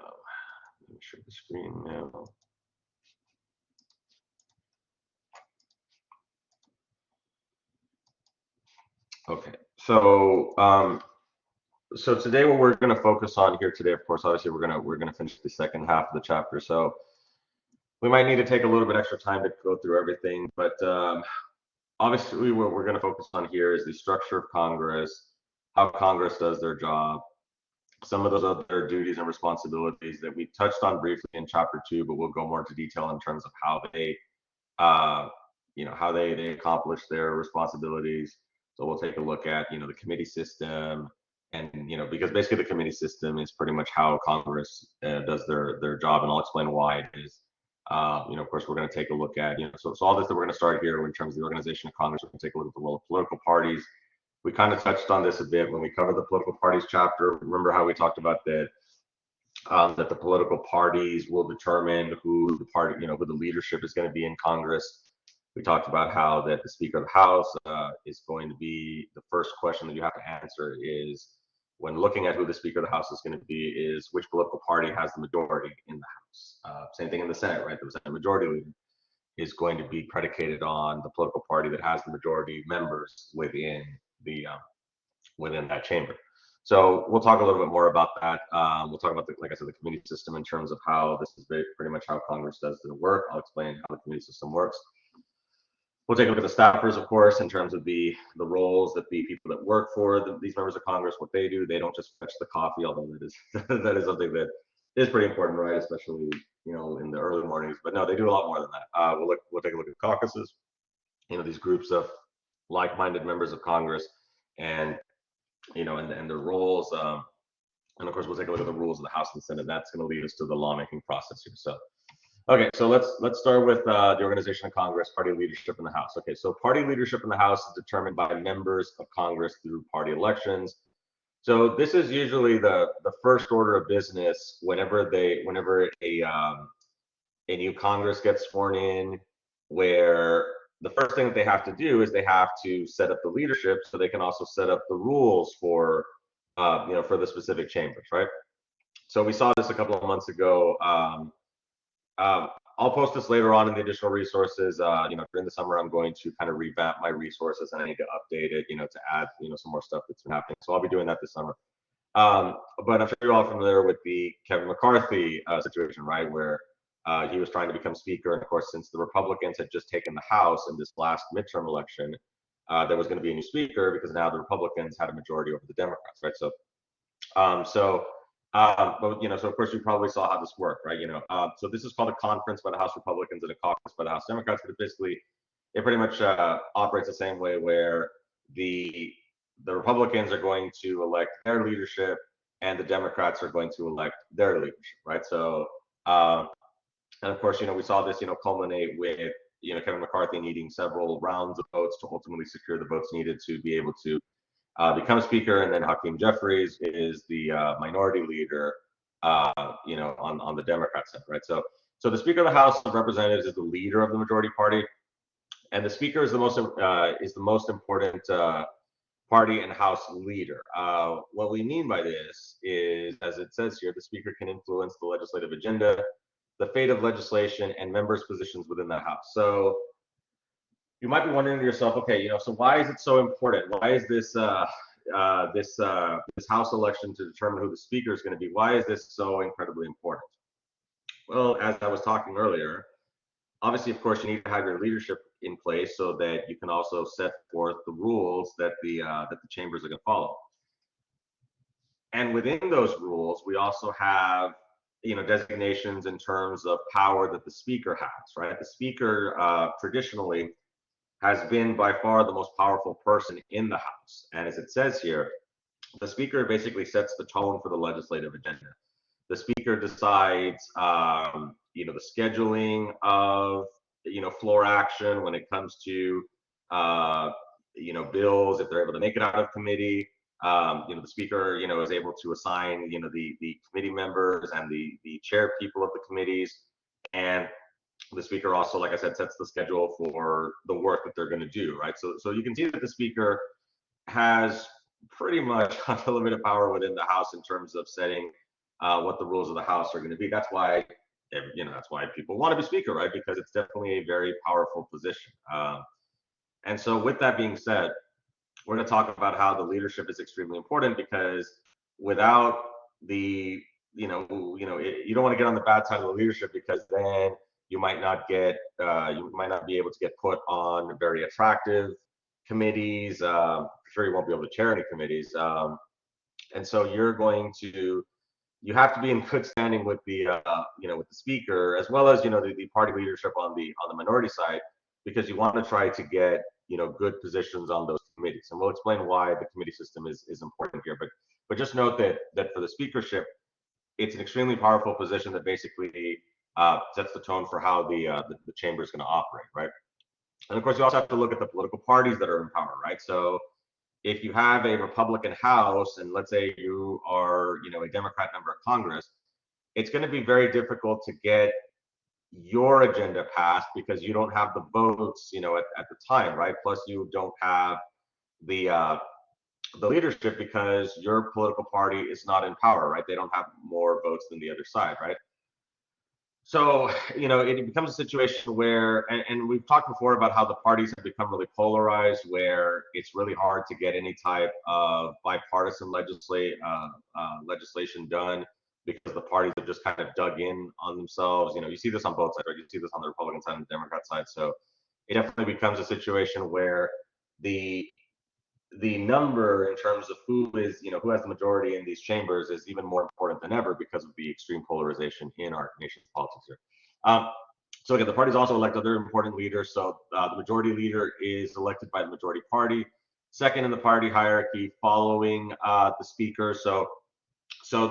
let me share the screen now. Okay, so today what we're going to focus on here today, of course, obviously we're gonna finish the second half of the chapter. So we might need to take a little bit extra time to go through everything, but obviously what we're going to focus on here is the structure of Congress, how Congress does their job, some of those other duties and responsibilities that we touched on briefly in chapter 2, but we'll go more into detail in terms of how they, how they accomplish their responsibilities. So we'll take a look at, the committee system, and because basically the committee system is pretty much how Congress does their job, and I'll explain why it is. Of course, we're going to take a look at, so all this that we're going to start here in terms of the organization of Congress. We're going to take a look at the role of political parties. We kind of touched on this a bit when we covered the political parties chapter. Remember how we talked about that the political parties will determine who the party, who the leadership is going to be in Congress. We talked about how that the Speaker of the House is going to be the first question that you have to answer is, when looking at who the Speaker of the House is going to be, is which political party has the majority in the House. Same thing in the Senate, right? The Senate majority leader is going to be predicated on the political party that has the majority members within the within that chamber. So we'll talk a little bit more about that. We'll talk about, like I said, the committee system in terms of how this is pretty much how Congress does their work. I'll explain how the committee system works. We'll take a look at the staffers, of course, in terms of the roles that the people that work for these members of Congress, what they do. They don't just fetch the coffee, although that is something that is pretty important, right? Especially in the early mornings. But no, they do a lot more than that. We'll take a look at caucuses. These groups of like-minded members of Congress, and and their roles. And of course, we'll take a look at the rules of the House and the Senate. That's going to lead us to the lawmaking process here. So. Okay, so let's start with the organization of Congress, party leadership in the House. Okay, so party leadership in the House is determined by members of Congress through party elections. So this is usually the first order of business whenever a new Congress gets sworn in, where the first thing that they have to do is they have to set up the leadership so they can also set up the rules for for the specific chambers, right? So we saw this a couple of months ago. I'll post this later on in the additional resources. During the summer, I'm going to kind of revamp my resources, and I need to update it, to add, some more stuff that's been happening. So I'll be doing that this summer. But I'm sure you're all familiar with the Kevin McCarthy situation, right, where he was trying to become speaker. And of course, since the Republicans had just taken the House in this last midterm election, there was going to be a new speaker because now the Republicans had a majority over the Democrats, right? So, so of course you probably saw how this worked, right? So this is called a conference by the House Republicans and a caucus by the House Democrats. But basically, it pretty much operates the same way, where the Republicans are going to elect their leadership, and the Democrats are going to elect their leadership, right? So, and of course, we saw this, culminate with Kevin McCarthy needing several rounds of votes to ultimately secure the votes needed to be able to become speaker, and then Hakeem Jeffries is the minority leader, on the Democrat side, right? So the Speaker of the House of Representatives is the leader of the majority party, and the Speaker is the most important party and House leader. What we mean by this is, as it says here, the Speaker can influence the legislative agenda, the fate of legislation, and members' positions within the House. So you might be wondering to yourself, okay, so why is it so important? Why is this this House election to determine who the Speaker is going to be? Why is this so incredibly important? Well, as I was talking earlier, obviously, of course, you need to have your leadership in place so that you can also set forth the rules that the chambers are going to follow. And within those rules, we also have designations in terms of power that the Speaker has, right? The Speaker traditionally has been by far the most powerful person in the House. And as it says here, the Speaker basically sets the tone for the legislative agenda. The Speaker decides, the scheduling of, floor action when it comes to, bills, if they're able to make it out of committee. The Speaker, is able to assign, the committee members and the chair people of the committees. And the Speaker also, like I said, sets the schedule for the work that they're going to do, right? So you can see that the Speaker has pretty much unlimited power within the House in terms of setting what the rules of the House are going to be. That's why, that's why people want to be Speaker, right? Because it's definitely a very powerful position. And so, with that being said, we're going to talk about how the leadership is extremely important because without the, you don't want to get on the bad side of the leadership because then you might not be able to get put on very attractive committees. For sure, you won't be able to chair any committees. And so you have to be in good standing with with the speaker, as well as the party leadership on the minority side, because you want to try to get good positions on those committees. And we'll explain why the committee system is important here. But just note that for the speakership, it's an extremely powerful position that basically sets the tone for how the chamber is going to operate, right? And of course, you also have to look at the political parties that are in power, right? So if you have a Republican House, and let's say you are, a Democrat member of Congress, it's going to be very difficult to get your agenda passed because you don't have the votes, at the time, right? Plus, you don't have the leadership because your political party is not in power, right? They don't have more votes than the other side, right? So, it becomes a situation where, and we've talked before about how the parties have become really polarized, where it's really hard to get any type of bipartisan legislation done because the parties have just kind of dug in on themselves. You see this on both sides, right? You see this on the Republican side and the Democrat side. So it definitely becomes a situation where the the number in terms of who has the majority in these chambers is even more important than ever because of the extreme polarization in our nation's politics here. Um, so again, the parties also elect other important leaders. So the majority leader is elected by the majority party, second in the party hierarchy, following the speaker. So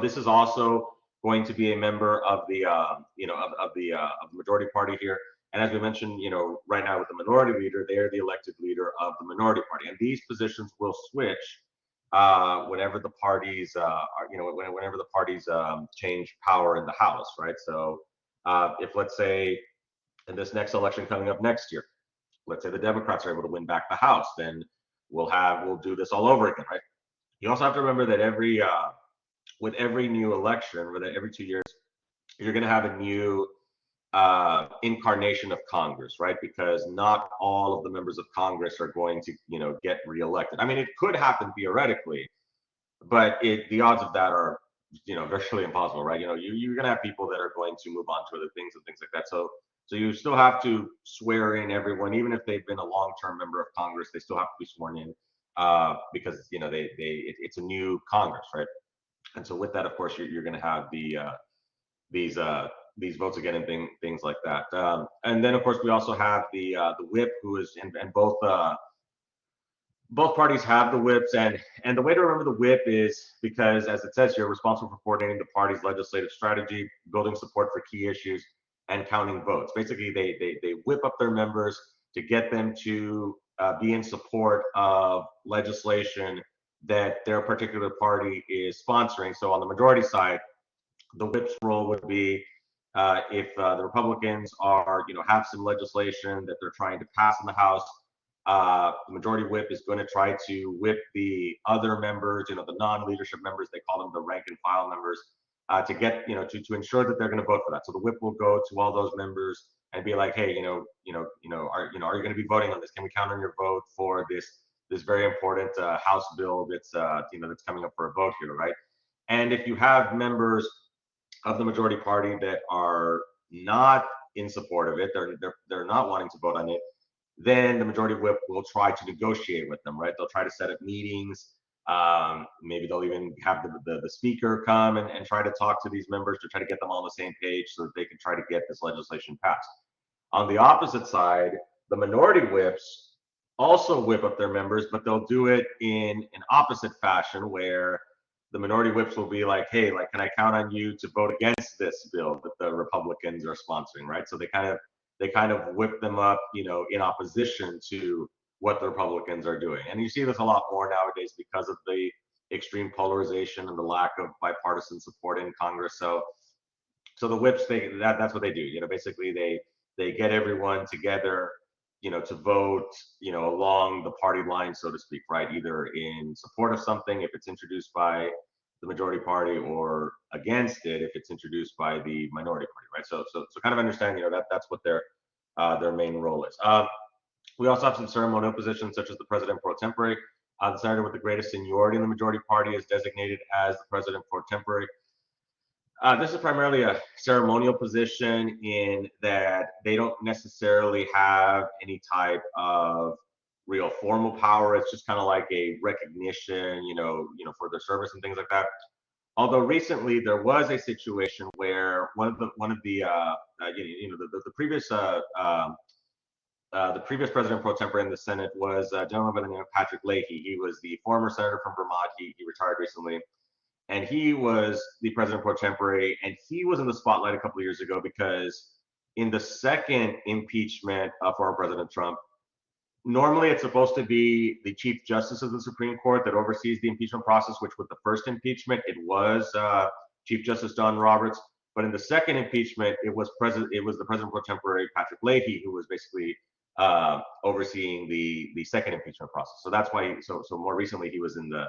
this is also going to be a member of the of the majority party here. And as we mentioned, right now with the minority leader, they are the elected leader of the minority party, and these positions will switch whenever the parties whenever the parties change power in the House, right? So if let's say in this next election coming up next year, let's say the Democrats are able to win back the House, then we'll do this all over again, right? You also have to remember that with every new election, with every 2 years, you're going to have a new incarnation of Congress, right? Because not all of the members of Congress are going to, get reelected. I mean, it could happen theoretically, but the odds of that are, virtually impossible, right? You're going to have people that are going to move on to other things and things like that. So you still have to swear in everyone, even if they've been a long-term member of Congress, they still have to be sworn in because it's a new Congress, right? And so with that, of course, you're going to have these these votes again and things like that. And then, of course, we also have the whip, who is and both parties have the whips, and the way to remember the whip is because, as it says here, responsible for coordinating the party's legislative strategy, building support for key issues, and counting votes. Basically, they whip up their members to get them to be in support of legislation that their particular party is sponsoring. So on the majority side, the whip's role would be if the Republicans have some legislation that they're trying to pass in the House, the majority whip is going to try to whip the other members, the non-leadership members, they call them the rank and file members, to get, to ensure that they're going to vote for that. So the whip will go to all those members and be like, hey, are you going to be voting on this? Can we count on your vote for this very important House bill that's that's coming up for a vote here, right? And if you have members of the majority party that are not in support of it, they're not wanting to vote on it, then the majority whip will try to negotiate with them, right? They'll try to set up meetings. Maybe they'll even have the speaker come and try to talk to these members to try to get them all on the same page so that they can try to get this legislation passed. On the opposite side, the minority whips also whip up their members, but they'll do it in an opposite fashion where the minority whips will be like, hey, like, can I count on you to vote against this bill that the Republicans are sponsoring, right? So they kind of whip them up, in opposition to what the Republicans are doing. And you see this a lot more nowadays because of the extreme polarization and the lack of bipartisan support in Congress. So the whips, that's what they do. Basically they get everyone together, to vote, along the party line, so to speak, right? Either in support of something if it's introduced by the majority party or against it if it's introduced by the minority party, right? So kind of understand, that's what their main role is. We also have some ceremonial positions such as the president pro tempore. The senator with the greatest seniority in the majority party is designated as the president pro tempore. This is primarily a ceremonial position in that they don't necessarily have any type of real formal power. It's just kind of like a recognition, for their service and things like that. Although recently there was a situation where the previous president pro tempore in the Senate was a gentleman by the name of Patrick Leahy. He was the former senator from Vermont. He retired recently, and he was the president pro tempore. And he was in the spotlight a couple of years ago because in the second impeachment of former President Trump, normally it's supposed to be the Chief Justice of the Supreme Court that oversees the impeachment process, which with the first impeachment, it was Chief Justice John Roberts. But in the second impeachment, it was the president pro tempore Patrick Leahy who was basically overseeing the second impeachment process. So that's why. So more recently, he was in the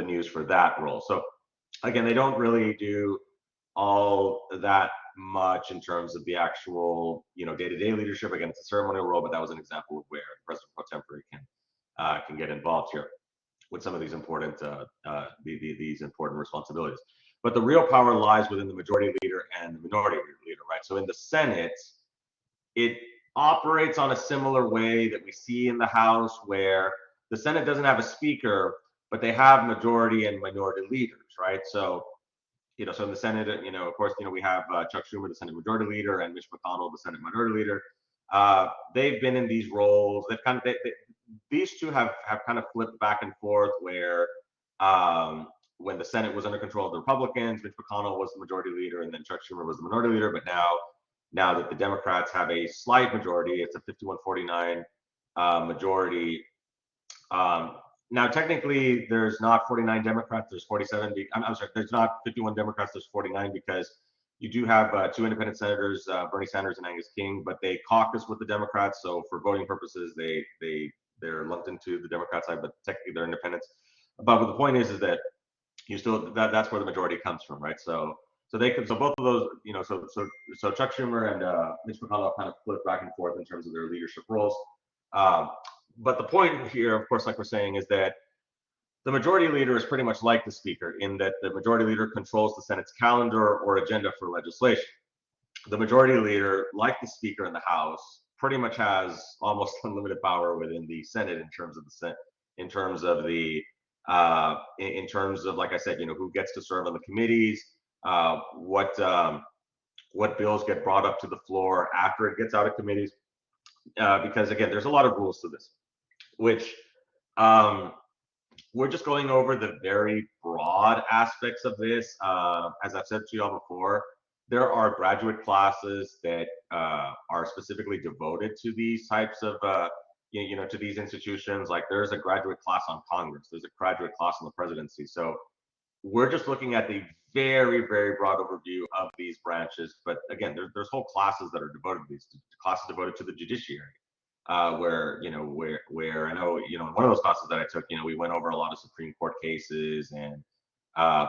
news for that role. So again, they don't really do all that much in terms of the actual day-to-day leadership. Again, it's a ceremonial role, but that was an example of where the president pro tempore can get involved here with some of these important these important responsibilities. But the real power lies within the majority leader and the minority leader, right? So in the Senate, it operates on a similar way that we see in the House, where the Senate doesn't have a speaker, but they have majority and minority leaders, right? So so in the Senate, of course, we have Chuck Schumer, the Senate Majority Leader, and Mitch McConnell, the Senate Minority Leader. They've been in these roles. These two have kind of flipped back and forth, where when the Senate was under control of the Republicans, Mitch McConnell was the Majority Leader, and then Chuck Schumer was the Minority Leader. But now that the Democrats have a slight majority, it's a 51-49 majority. Now, technically, there's not 49 Democrats. There's 47. I'm sorry. There's not 51 Democrats. There's 49 because you do have two independent senators, Bernie Sanders and Angus King, but they caucus with the Democrats. So for voting purposes, they're lumped into the Democrat side, but technically they're independents. But the point is that that's where the majority comes from, right? So both of those, so Chuck Schumer and Mitch McConnell kind of flip back and forth in terms of their leadership roles. But the point here, of course, like we're saying, is that the majority leader is pretty much like the speaker in that the majority leader controls the Senate's calendar or agenda for legislation. The majority leader, like the speaker in the House, pretty much has almost unlimited power within the Senate in terms of like I said, who gets to serve on the committees, what bills get brought up to the floor after it gets out of committees, because again, there's a lot of rules to this, which we're just going over the very broad aspects of this. As I've said to y'all before, there are graduate classes that are specifically devoted to these types of, to these institutions. Like there's a graduate class on Congress, there's a graduate class on the presidency. So we're just looking at the very, very broad overview of these branches. But again, there's whole classes that are devoted to these, classes devoted to the judiciary. Where I know in one of those classes that I took, we went over a lot of Supreme Court cases, and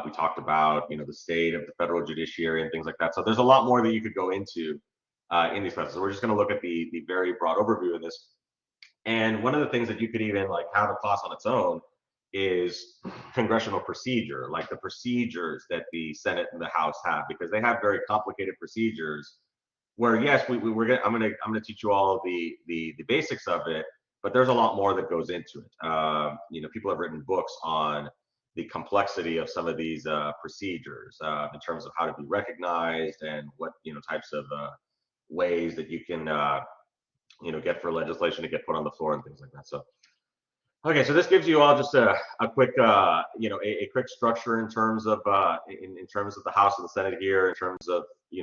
we talked about the state of the federal judiciary and things like that. So there's a lot more that you could go into in these classes. So we're just going to look at the very broad overview of this. And one of the things that you could even like have a class on its own is congressional procedure, like the procedures that the Senate and the House have, because they have very complicated procedures. Where yes, I'm gonna teach you all the basics of it, but there's a lot more that goes into it. People have written books on the complexity of some of these procedures in terms of how to be recognized and what types of ways that you can get for legislation to get put on the floor and things like that. So okay, so this gives you all just a quick a quick structure in terms of in terms of the House and the Senate here, in terms of the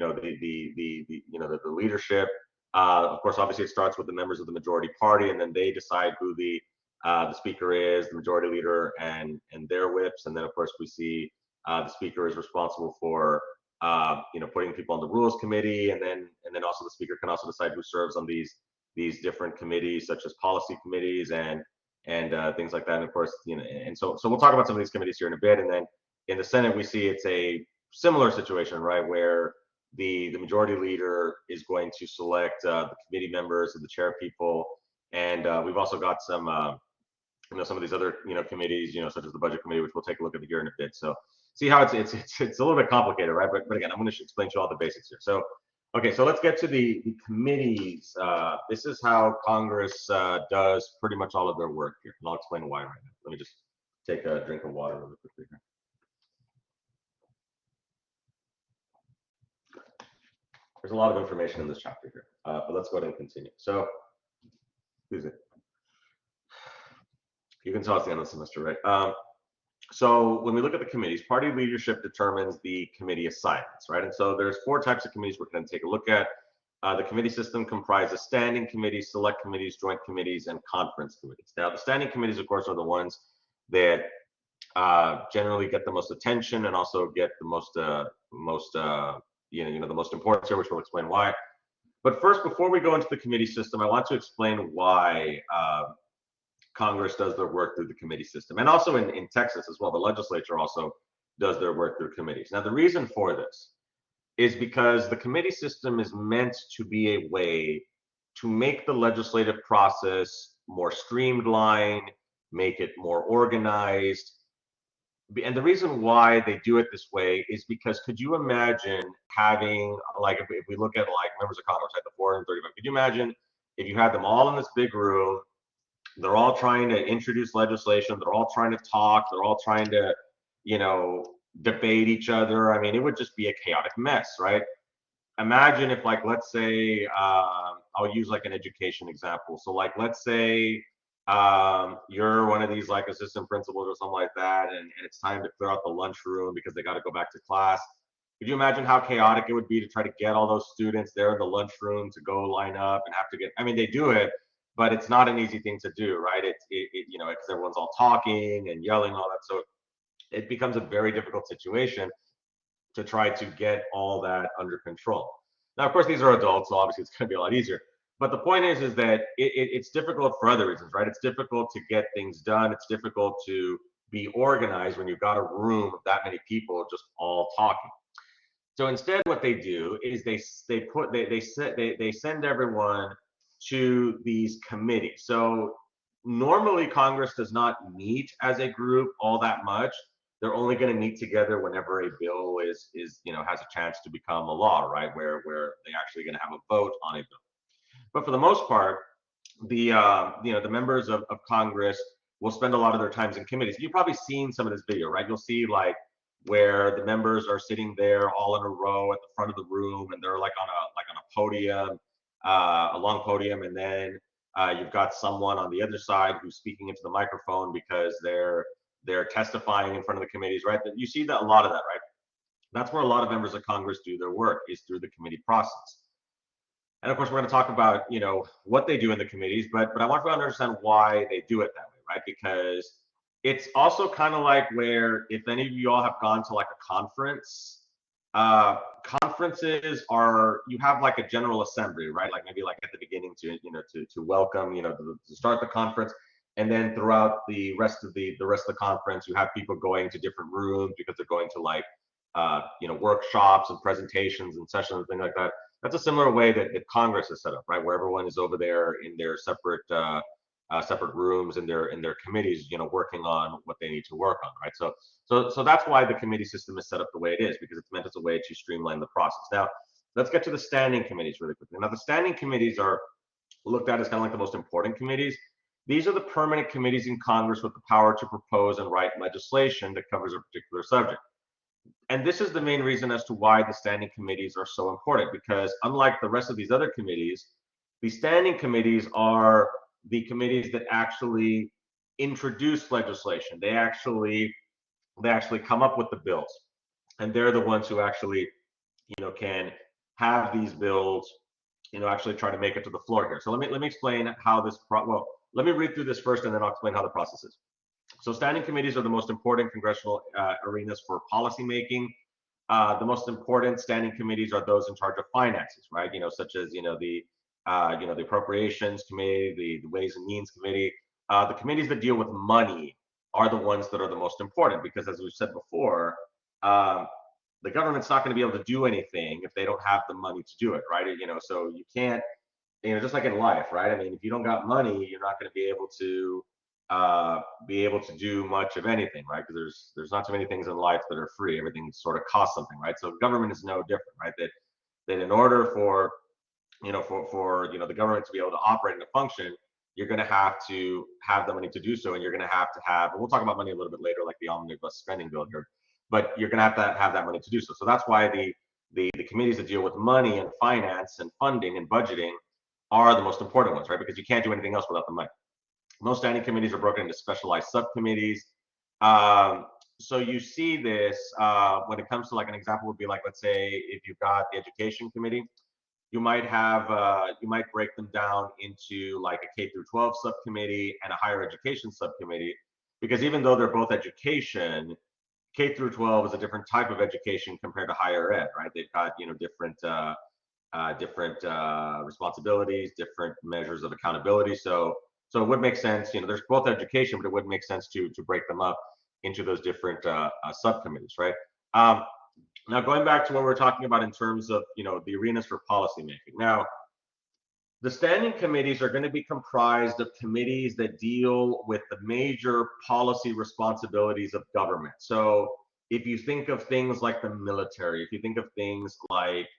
leadership. Of course, obviously it starts with the members of the majority party, and then they decide who the speaker is, the majority leader, and their whips. And then of course we see the speaker is responsible for putting people on the rules committee, and then also the speaker can also decide who serves on these different committees, such as policy committees and things like that. And of course, and so we'll talk about some of these committees here in a bit, and then In the Senate, we see it's a similar situation, right, where the majority leader is going to select the committee members and the chair people, and we've also got some some of these other committees, such as the budget committee, which we'll take a look at here in a bit. So see how it's a little bit complicated, right? But again, I'm going to explain to you all the basics here. So okay, so let's get to the committees. This is how Congress does pretty much all of their work here, and I'll explain why right now. Let me just take a drink of water really quickly here. There's a lot of information in this chapter here, but let's go ahead and continue. So, excuse me. You can tell it's the end of the semester, right? So when we look at the committees, party leadership determines the committee assignments, right? And so there's 4 types of committees we're going to take a look at. The committee system comprises standing committees, select committees, joint committees, and conference committees. Now, the standing committees, of course, are the ones that generally get the most attention and also get the most the most importance here, which we'll explain why. But first, before we go into the committee system, I want to explain why Congress does their work through the committee system, and also in Texas as well. The legislature also does their work through committees. Now, the reason for this is because the committee system is meant to be a way to make the legislative process more streamlined, make it more organized. And the reason why they do it this way is because could you imagine having, like, if we look at like members of Congress, like the 435, could you imagine if you had them all in this big room, they're all trying to introduce legislation, they're all trying to talk, they're all trying to, debate each other. I mean, it would just be a chaotic mess, right? Imagine if, like, let's say, I'll use like an education example. So like, let's say you're one of these like assistant principals or something like that, and it's time to clear out the lunchroom because they got to go back to class. Could you imagine how chaotic it would be to try to get all those students there in the lunchroom to go line up and have to get, I mean, they do it, but it's not an easy thing to do, right? Because everyone's all talking and yelling and all that. So it becomes a very difficult situation to try to get all that under control. Now, of course, these are adults, so obviously it's going to be a lot easier. But the point is that it's difficult for other reasons, right? It's difficult to get things done. It's difficult to be organized when you've got a room of that many people just all talking. So instead, what they do is they send everyone to these committees. So normally Congress does not meet as a group all that much. They're only going to meet together whenever a bill is has a chance to become a law, right? Where they're actually going to have a vote on a bill. But for the most part, the the members of Congress will spend a lot of their times in committees. You've probably seen some of this video, right? You'll see like where the members are sitting there all in a row at the front of the room, and they're like on a podium, a long podium, and then you've got someone on the other side who's speaking into the microphone because they're testifying in front of the committees, right? You see that a lot of that, right? That's where a lot of members of Congress do their work, is through the committee process. And of course, we're going to talk about what they do in the committees, but I want you to understand why they do it that way, right? Because it's also kind of like where, if any of you all have gone to like a conference, conferences are, you have like a general assembly, right? Like maybe like at the beginning to welcome, to start the conference. And then throughout the rest of the conference, you have people going to different rooms because they're going to like, workshops and presentations and sessions and things like that. That's a similar way that Congress is set up, right? Where everyone is over there in their separate rooms and their committees, working on what they need to work on, right? So that's why the committee system is set up the way it is, because it's meant as a way to streamline the process. Now, let's get to the standing committees really quickly. Now, the standing committees are looked at as kind of like the most important committees. These are the permanent committees in Congress with the power to propose and write legislation that covers a particular subject. And this is the main reason as to why the standing committees are so important, because unlike the rest of these other committees, the standing committees are the committees that actually introduce legislation. They actually come up with the bills, and they're the ones who actually can have these bills actually try to make it to the floor here. So let me explain how this let me read through this first, and then I'll explain how the process is. So standing committees are the most important congressional arenas for policymaking. The most important standing committees are those in charge of finances, right? Such as the Appropriations Committee, the Ways and Means Committee, the committees that deal with money are the ones that are the most important, because as we've said before, um, the government's not going to be able to do anything if they don't have the money to do it, right? So you can't, just like in life, right? I mean, if you don't got money, you're not going to be able to do much of anything, right? Because there's not too many things in life that are free. Everything sort of costs something, right? So government is no different, right? That in order for the government to be able to operate and to function, you're going to have to have the money to do so, and you're going to have, and we'll talk about money a little bit later, like the omnibus spending bill here, but you're going to have that money to do so. So that's why the committees that deal with money and finance and funding and budgeting are the most important ones, right? Because you can't do anything else without the money. Most standing committees are broken into specialized subcommittees. Um, so you see this when it comes to, like, an example would be like, let's say if you've got the education committee, you might break them down into like a K through 12 subcommittee and a higher education subcommittee, because even though they're both education, K through 12 is a different type of education compared to higher ed, right? They've got different responsibilities, different measures of accountability. So it would make sense, there's both education, but it would make sense to break them up into those different subcommittees, right? Now, going back to what we're talking about in terms of, the arenas for policymaking. Now, the standing committees are going to be comprised of committees that deal with the major policy responsibilities of government. So if you think of things like the military, if you think of things like,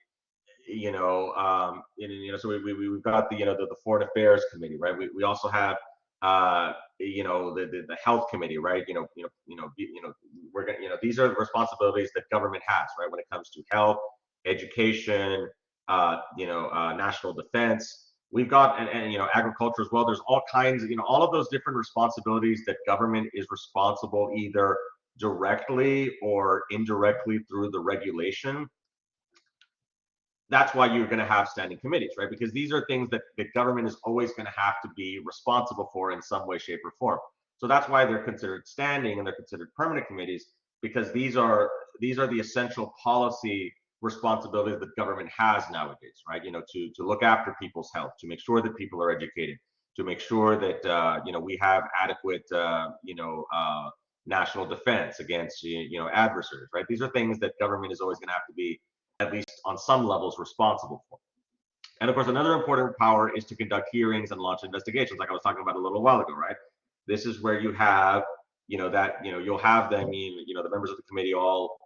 so we've got the foreign affairs committee, right? We also have the health committee, right? We're gonna, these are the responsibilities that government has, right? When it comes to health, education, national defense. We've got, and agriculture as well. There's all kinds of, all of those different responsibilities that government is responsible either directly or indirectly through the regulation. That's why you're going to have standing committees, right? Because these are things that the government is always going to have to be responsible for in some way, shape, or form. So that's why they're considered standing and they're considered permanent committees, because these are the essential policy responsibilities that government has nowadays, right? To look after people's health, to make sure that people are educated, to make sure that we have adequate national defense against adversaries, right? These are things that government is always going to have to be, at least on some levels, responsible for. And of course, another important power is to conduct hearings and launch investigations, like I was talking about a little while ago, right? This is where you have, you'll have them, the members of the committee all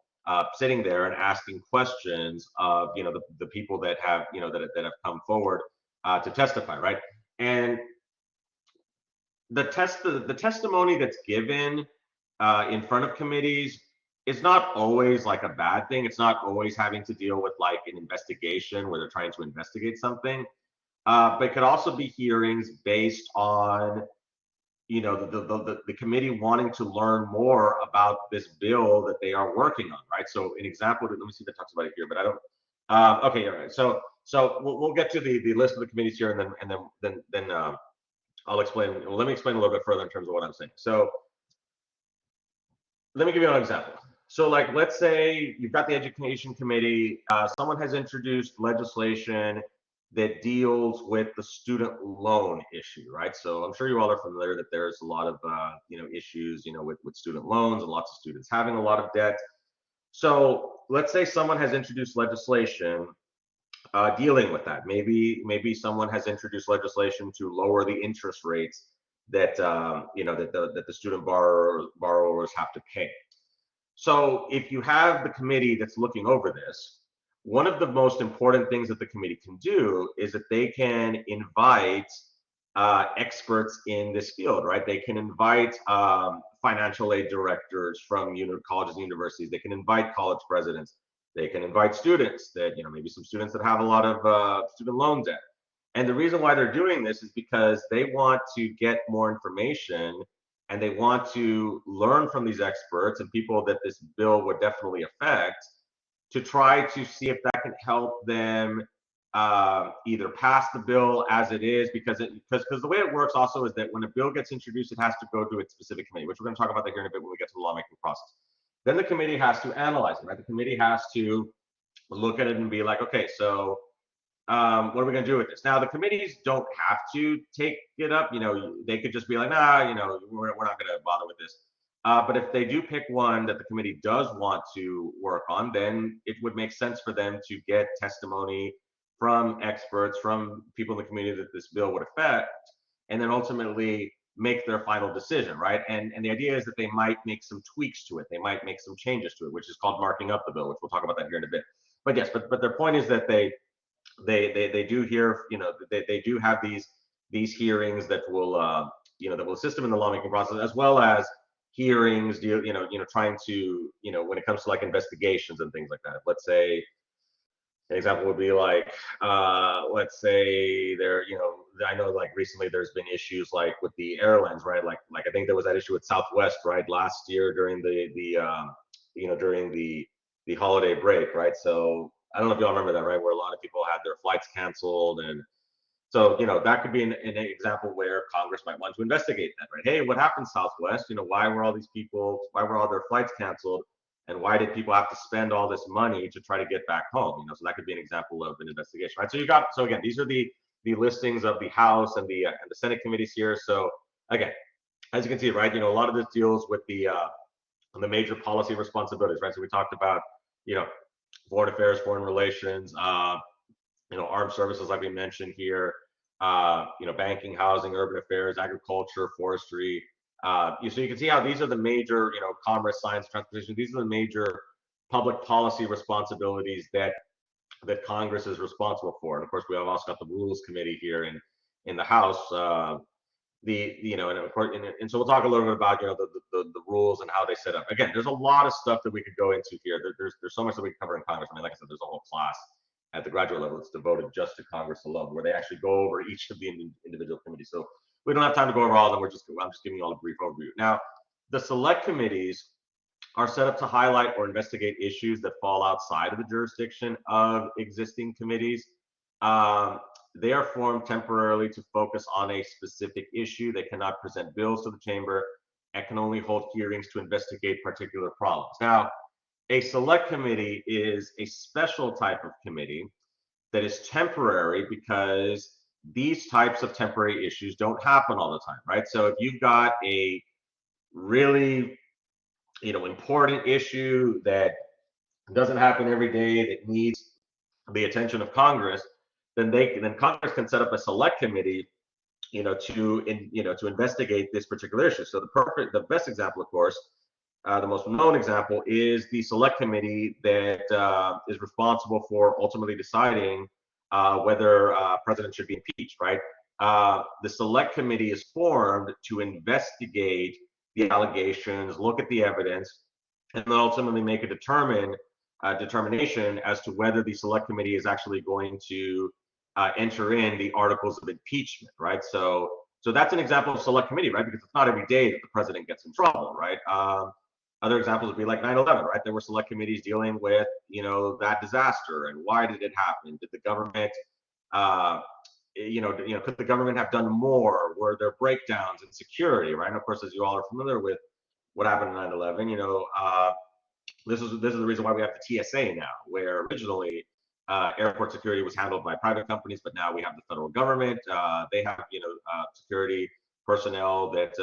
sitting there and asking questions of, the people that have, that have come forward to testify, right? And the testimony that's given in front of committees, it's not always like a bad thing. It's not always having to deal with like an investigation where they're trying to investigate something. But it could also be hearings based on, the committee wanting to learn more about this bill that they are working on, right? So an example, let me see if it talks about it here, but I don't. Okay, all right. So we'll get to the list of the committees here, and then I'll explain. Well, let me explain a little bit further in terms of what I'm saying. So let me give you an example. So, like, let's say you've got the education committee, someone has introduced legislation that deals with the student loan issue, right? So I'm sure you all are familiar that there's a lot of, issues, with student loans and lots of students having a lot of debt. So let's say someone has introduced legislation dealing with that. Maybe someone has introduced legislation to lower the interest rates that, that the student borrowers have to pay. So if you have the committee that's looking over this, one of the most important things that the committee can do is that they can invite experts in this field, right? They can invite financial aid directors from colleges and universities. They can invite college presidents. They can invite students that, maybe some students that have a lot of student loan debt. And the reason why they're doing this is because they want to get more information, and they want to learn from these experts and people that this bill would definitely affect, to try to see if that can help them either pass the bill as it is, because the way it works also is that when a bill gets introduced, it has to go to its specific committee, which we're going to talk about that here in a bit when we get to the lawmaking process. Then the committee has to analyze it, right? The committee has to look at it and be like, okay, so what are we going to do with this? Now, the committees don't have to take it up. They could just be like, nah, we're not going to bother with this. But if they do pick one that the committee does want to work on, then it would make sense for them to get testimony from experts, from people in the community that this bill would affect, and then ultimately make their final decision, right? And the idea is that they might make some tweaks to it, they might make some changes to it, which is called marking up the bill, which we'll talk about that here in a bit. But yes, but their point is that they do hear, they do have these hearings that will that will assist them in the lawmaking process, as well as hearings, trying to, when it comes to like investigations and things like that. Let's say an example would be like, let's say there, I know like recently there's been issues like with the airlines, right? Like I think there was that issue with Southwest, right, last year during during the holiday break, right? So I don't know if y'all remember that, right, where a lot of people had their flights canceled. And so, that could be an example where Congress might want to investigate that, right? Hey, what happened, Southwest? Why were all their flights canceled? And why did people have to spend all this money to try to get back home? So that could be an example of an investigation, right? So again, these are the listings of the House and the Senate committees here. So again, as you can see, right, a lot of this deals with the major policy responsibilities, right? So we talked about, foreign affairs, foreign relations, armed services, like we mentioned here, banking, housing, urban affairs, agriculture, forestry. So you can see how these are the major, commerce, science, transportation. These are the major public policy responsibilities that Congress is responsible for. And of course, we have also got the Rules Committee here in the House. And of course, and so we'll talk a little bit about the rules and how they set up. Again, there's a lot of stuff that we could go into here. There's so much that we can cover in Congress. I mean, like I said, there's a whole class at the graduate level that's devoted just to Congress alone, where they actually go over each of the individual committees. So we don't have time to go over all of them. I'm just giving you all a brief overview. Now, the select committees are set up to highlight or investigate issues that fall outside of the jurisdiction of existing committees. They are formed temporarily to focus on a specific issue. They cannot present bills to the chamber and can only hold hearings to investigate particular problems. Now, a select committee is a special type of committee that is temporary because these types of temporary issues don't happen all the time, right? So if you've got a really, important issue that doesn't happen every day, that needs the attention of Congress, then Congress can set up a select committee, to investigate this particular issue. So the best example, of course, the most known example is the select committee that is responsible for ultimately deciding whether president should be impeached, right? The select committee is formed to investigate the allegations, look at the evidence, and then ultimately make a determination as to whether the select committee is actually going to enter in the articles of impeachment, right? So that's an example of select committee, right? Because it's not every day that the president gets in trouble, right? Other examples would be like 9/11, right? There were select committees dealing with, that disaster and why did it happen? Did the government, could the government have done more? Were there breakdowns in security, right? And of course, as you all are familiar with what happened in 9/11, this is the reason why we have the TSA now, where originally airport security was handled by private companies, but now we have the federal government. They have, security personnel that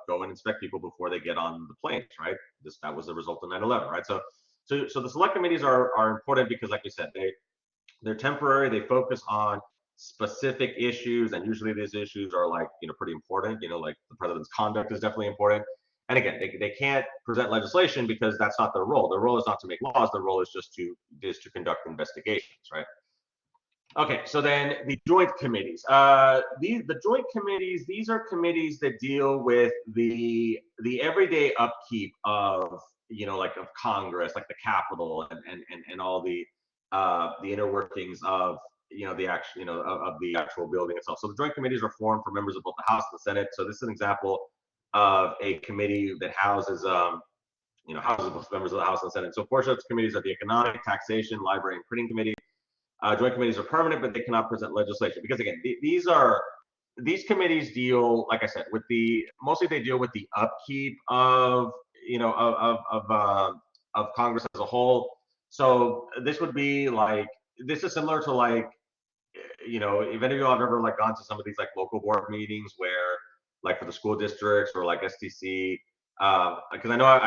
go and inspect people before they get on the planes, right? That was the result of 9/11, right? So the select committees are important because, like we said, they're temporary. They focus on specific issues, and usually these issues are like, pretty important. Like the president's conduct is definitely important. And again, they can't present legislation because that's not their role. Their role is not to make laws. Their role is just to conduct investigations, right? Okay, so then the joint committees. The joint committees, these are committees that deal with the everyday upkeep of, like of Congress, like the Capitol, and all the inner workings of, the actual, of the actual building itself. So the joint committees are formed for members of both the House and the Senate. So this is an example of a committee that houses both members of the House and the Senate. So four such committees are the Economic, Taxation, Library, and Printing Committee. Joint committees are permanent, but they cannot present legislation because, again, these committees deal, like I said, mostly they deal with the upkeep of of Congress as a whole. So this is similar to like, if any of you have ever like gone to some of these like local board meetings where, like for the school districts or like STC, Because I know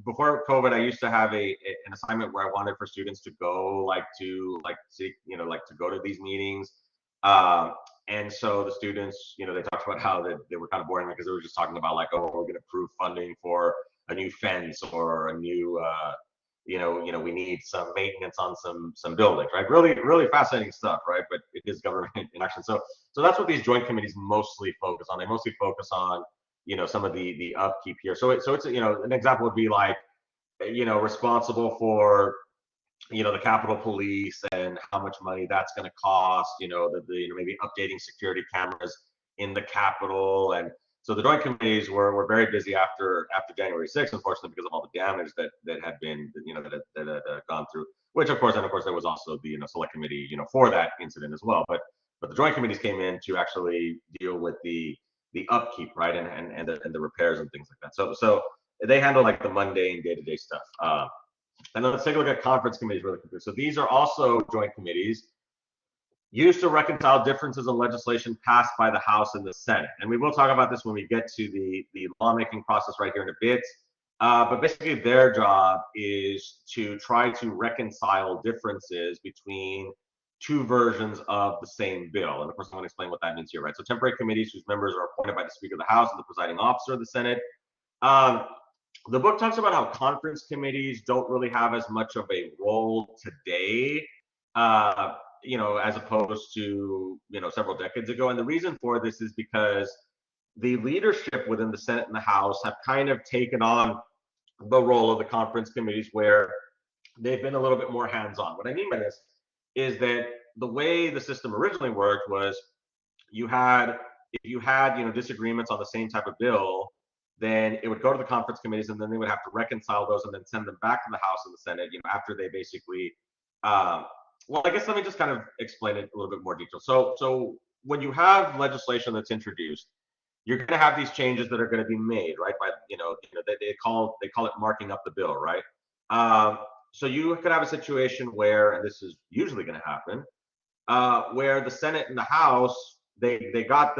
before COVID, I used to have an assignment where I wanted for students to go like to go to these meetings. Um, and so the students, they talked about how they were kind of boring because they were just talking about like, oh, we're going to approve funding for a new fence or a new, we need some maintenance on some buildings, right? Really, really fascinating stuff, right? But it is government in action. So that's what these joint committees mostly focus on. They mostly focus on, some of the upkeep here. So it's an example would be like, responsible for the Capitol Police and how much money that's going to cost. Maybe updating security cameras in the Capitol. And so the joint committees were very busy after January 6th, unfortunately, because of all the damage that had been that had gone through. Which of course there was also the select committee for that incident as well. But the joint committees came in to actually deal with the upkeep, right, and the repairs and things like that. So they handle like the mundane day-to-day stuff. And then let's take a look at conference committees really quickly. So these are also joint committees used to reconcile differences in legislation passed by the House and the Senate. And we will talk about this when we get to the lawmaking process right here in a bit. But basically their job is to try to reconcile differences between two versions of the same bill. And of course, I'm going to explain what that means here, right? So temporary committees whose members are appointed by the Speaker of the House and the presiding officer of the Senate. Um, the book talks about how conference committees don't really have as much of a role today, as opposed to, several decades ago. And the reason for this is because the leadership within the Senate and the House have kind of taken on the role of the conference committees where they've been a little bit more hands-on. What I mean by this is that the way the system originally worked was if you had disagreements on the same type of bill, then it would go to the conference committees, and then they would have to reconcile those and then send them back to the House and the Senate, after they basically. Well, I guess let me just kind of explain it a little bit more detail. So when you have legislation that's introduced, you're going to have these changes that are going to be made, right? By they call it marking up the bill, right? So you could have a situation where, and this is usually going to happen, where the Senate and the House they got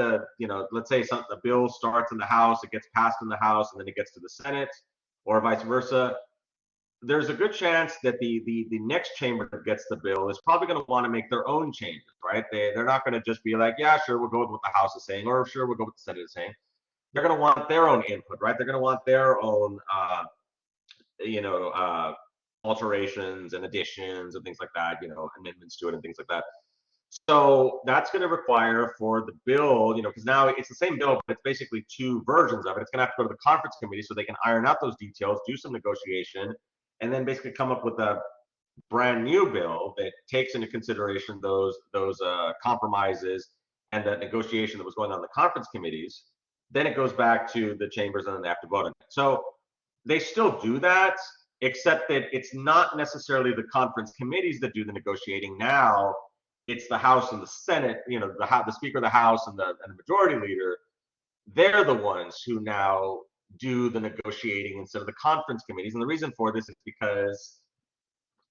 let's say the bill starts in the House, it gets passed in the House, and then it gets to the Senate, or vice versa. There's a good chance that the next chamber that gets the bill is probably going to want to make their own changes, right? They're not going to just be like, yeah, sure, we'll go with what the House is saying, or sure, we'll go with the Senate is saying. They're going to want their own input, right? They're going to want their own, alterations and additions and things like that, amendments to it and things like that. So that's going to require for the bill, because now it's the same bill, but it's basically two versions of it. It's going to have to go to the conference committee so they can iron out those details, do some negotiation, and then basically come up with a brand new bill that takes into consideration those compromises and that negotiation that was going on in the conference committees. Then it goes back to the chambers, and then they have to vote on it. So they still do that, except that it's not necessarily the conference committees that do the negotiating now. It's the House and the Senate, the Speaker of the House and the Majority Leader. They're the ones who now do the negotiating instead of the conference committees. And the reason for this is because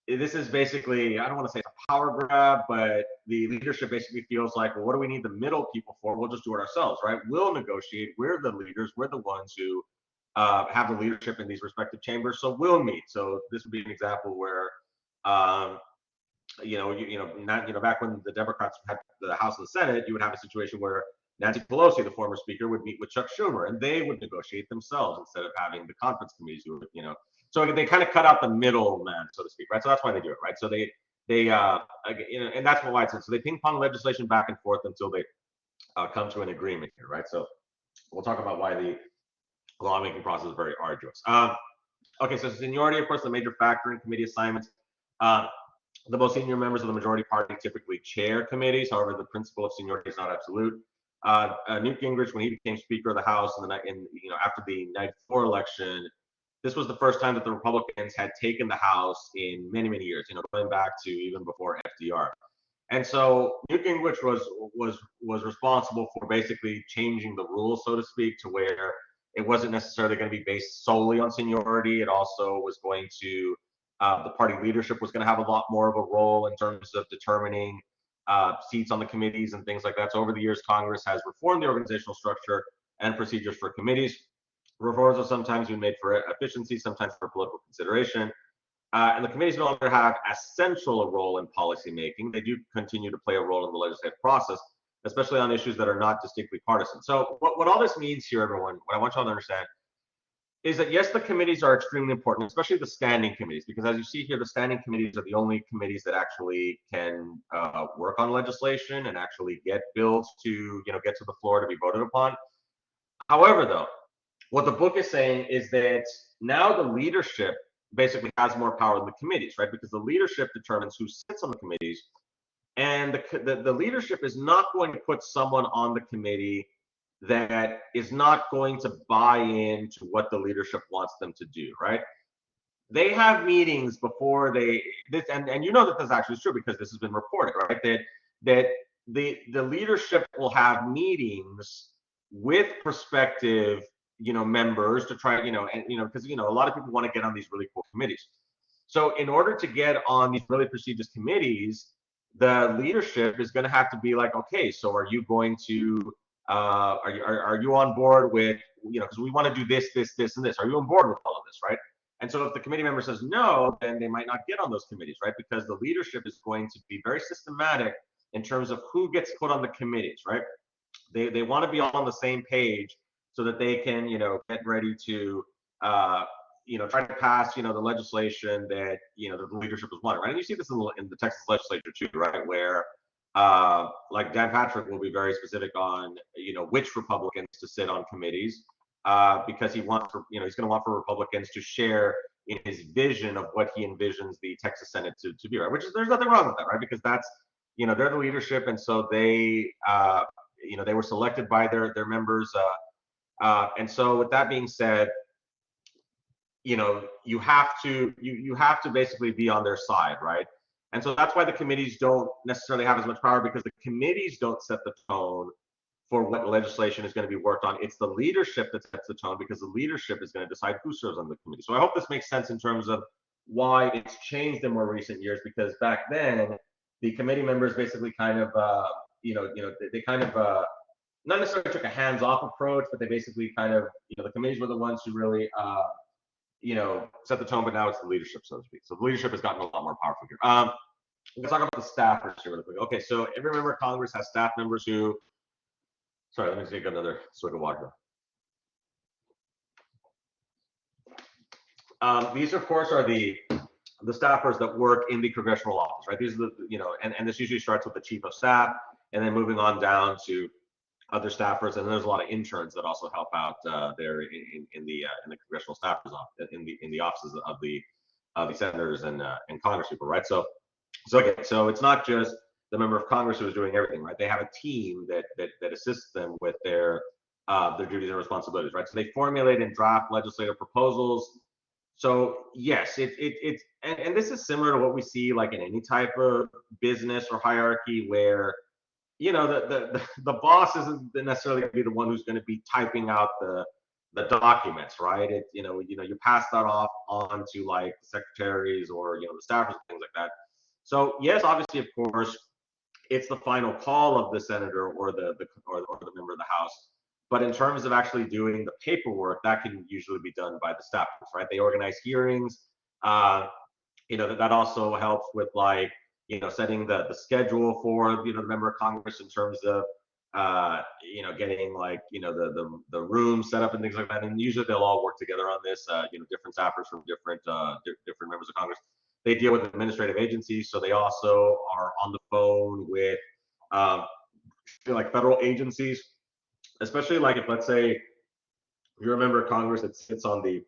this is basically, I don't want to say it's a power grab, but the leadership basically feels like, well, what do we need the middle people for? We'll just do it ourselves, right? We'll negotiate. We're the leaders. We're the ones who have the leadership in these respective chambers, so we'll meet. So this would be an example where, back when the Democrats had the House and the Senate, you would have a situation where Nancy Pelosi, the former speaker, would meet with Chuck Schumer, and they would negotiate themselves instead of having the conference committees who would. So they kind of cut out the middleman, so to speak, right? So that's why they do it, right? So and that's why it's so they ping pong legislation back and forth until they come to an agreement here, right? So we'll talk about why the lawmaking process is very arduous. Okay, so seniority, of course, the major factor in committee assignments. The most senior members of the majority party typically chair committees. However, the principle of seniority is not absolute. Newt Gingrich, when he became Speaker of the House after the '94 election, this was the first time that the Republicans had taken the House in many, many years. Going back to even before FDR. And so Newt Gingrich was responsible for basically changing the rules, so to speak, to where it wasn't necessarily going to be based solely on seniority. It also was going to the party leadership was going to have a lot more of a role in terms of determining seats on the committees and things like that. So over the years, Congress has reformed the organizational structure and procedures for committees. Reforms are sometimes being made for efficiency, sometimes for political consideration. And the committees no longer have as central a role in policymaking. They do continue to play a role in the legislative process, especially on issues that are not distinctly partisan. So what all this means here, everyone, what I want y'all to understand is that yes, the committees are extremely important, especially the standing committees, because as you see here, the standing committees are the only committees that actually can work on legislation and actually get bills to get to the floor to be voted upon. However, though, what the book is saying is that now the leadership basically has more power than the committees, right? Because the leadership determines who sits on the committees, and the leadership is not going to put someone on the committee that is not going to buy into what the leadership wants them to do, right? They have meetings before and you know that this actually is true because this has been reported, right? That the leadership will have meetings with prospective members to try and because a lot of people want to get on these really cool committees. So in order to get on these really prestigious committees, the leadership is going to have to be like, okay, so are you going to are you on board with because we want to do this, and this. Are you on board with all of this, right? And so if the committee member says no, then they might not get on those committees, right? Because the leadership is going to be very systematic in terms of who gets put on the committees, right? They want to be all on the same page so that they can get ready to try to pass the legislation that the leadership is wanting, right? And you see this in the Texas legislature too, right? Where like Dan Patrick will be very specific on which Republicans to sit on committees because he wants for he's going to want for Republicans to share in his vision of what he envisions the Texas Senate to be, right? Which is there's nothing wrong with that, right? Because that's they're the leadership, and so they they were selected by their members, and so with that being said, you have to basically be on their side, right? And so that's why the committees don't necessarily have as much power, because the committees don't set the tone for what legislation is going to be worked on. It's the leadership that sets the tone, because the leadership is going to decide who serves on the committee. So I hope this makes sense in terms of why it's changed in more recent years, because back then the committee members basically kind of they kind of not necessarily took a hands-off approach, but they basically kind of the committees were the ones who really set the tone, but now it's the leadership, so to speak. So the leadership has gotten a lot more powerful here. Let's talk about the staffers here really quick. Okay, so every member of Congress has staff members who, sorry, let me take another swig of water. These, of course, are the staffers that work in the congressional office, right? These are the, and this usually starts with the chief of staff, and then moving on down to other staffers, and there's a lot of interns that also help out there in the congressional staffers office, in the offices of the senators and congresspeople, right? So it's not just the member of Congress who is doing everything, right? They have a team that assists them with their duties and responsibilities, right? So they formulate and draft legislative proposals. So yes, and this is similar to what we see like in any type of business or hierarchy where the boss isn't necessarily going to be the one who's going to be typing out the documents, right? You pass that off on to like the secretaries or the staffers and things like that. So yes, obviously, of course, it's the final call of the senator or the member of the House. But in terms of actually doing the paperwork, that can usually be done by the staffers, right? They organize hearings. That also helps with like setting the schedule for the member of Congress in terms of getting like the room set up and things like that. And usually they'll all work together on this. Different staffers from different members of Congress. They deal with administrative agencies, so they also are on the phone with like federal agencies, especially like if, let's say, if you're a member of Congress that sits on the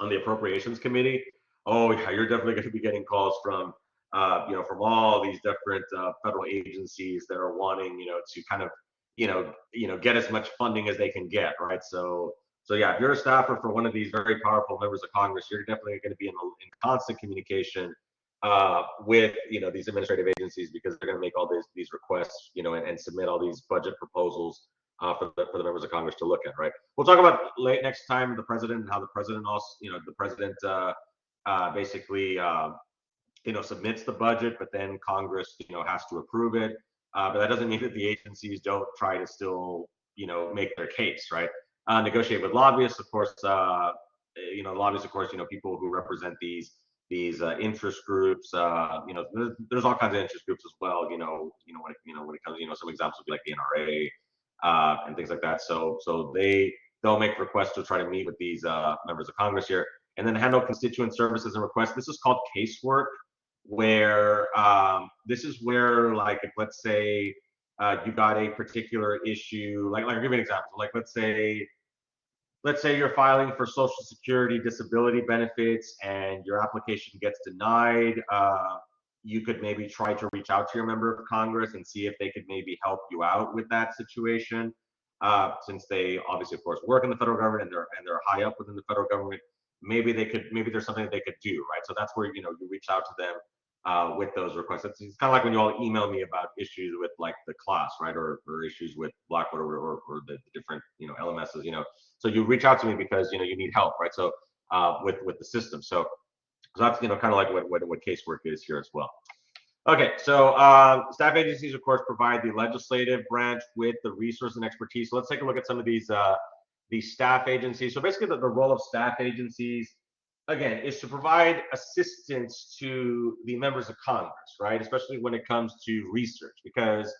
Appropriations Committee. Oh yeah, you're definitely going to be getting calls from from all these different federal agencies that are wanting to kind of get as much funding as they can get, right? So yeah, if you're a staffer for one of these very powerful members of Congress, you're definitely going to be in constant communication with these administrative agencies, because they're going to make all these requests and submit all these budget proposals for the members of Congress to look at, right? We'll talk about next time the president and how the president also basically submits the budget, but then Congress has to approve it. But that doesn't mean that the agencies don't try to still make their case, right? negotiate with lobbyists, of course. Lobbyists, of course, people who represent these interest groups. There's all kinds of interest groups as well. When it comes, some examples would be like the NRA and things like that. So they'll make requests to try to meet with these members of Congress here, and then handle constituent services and requests. This is called casework, where this is where, like, if, let's say you got a particular issue, like I'll give you an example. Like, let's say you're filing for Social Security disability benefits and your application gets denied. You could maybe try to reach out to your member of Congress and see if they could maybe help you out with that situation. Since they obviously, of course, work in the federal government and they're high up within the federal government, maybe there's something that they could do, right? So that's where you reach out to them with those requests. It's kind of like when you all email me about issues with like the class, right, or issues with Blackboard or the different LMSs, So you reach out to me because you need help, right? So with the system. So that's kind of like what casework is here as well. Okay, so staff agencies, of course, provide the legislative branch with the resource and expertise. So let's take a look at some of these staff agencies. So basically, the role of staff agencies, again, is to provide assistance to the members of Congress, right? Especially when it comes to research, because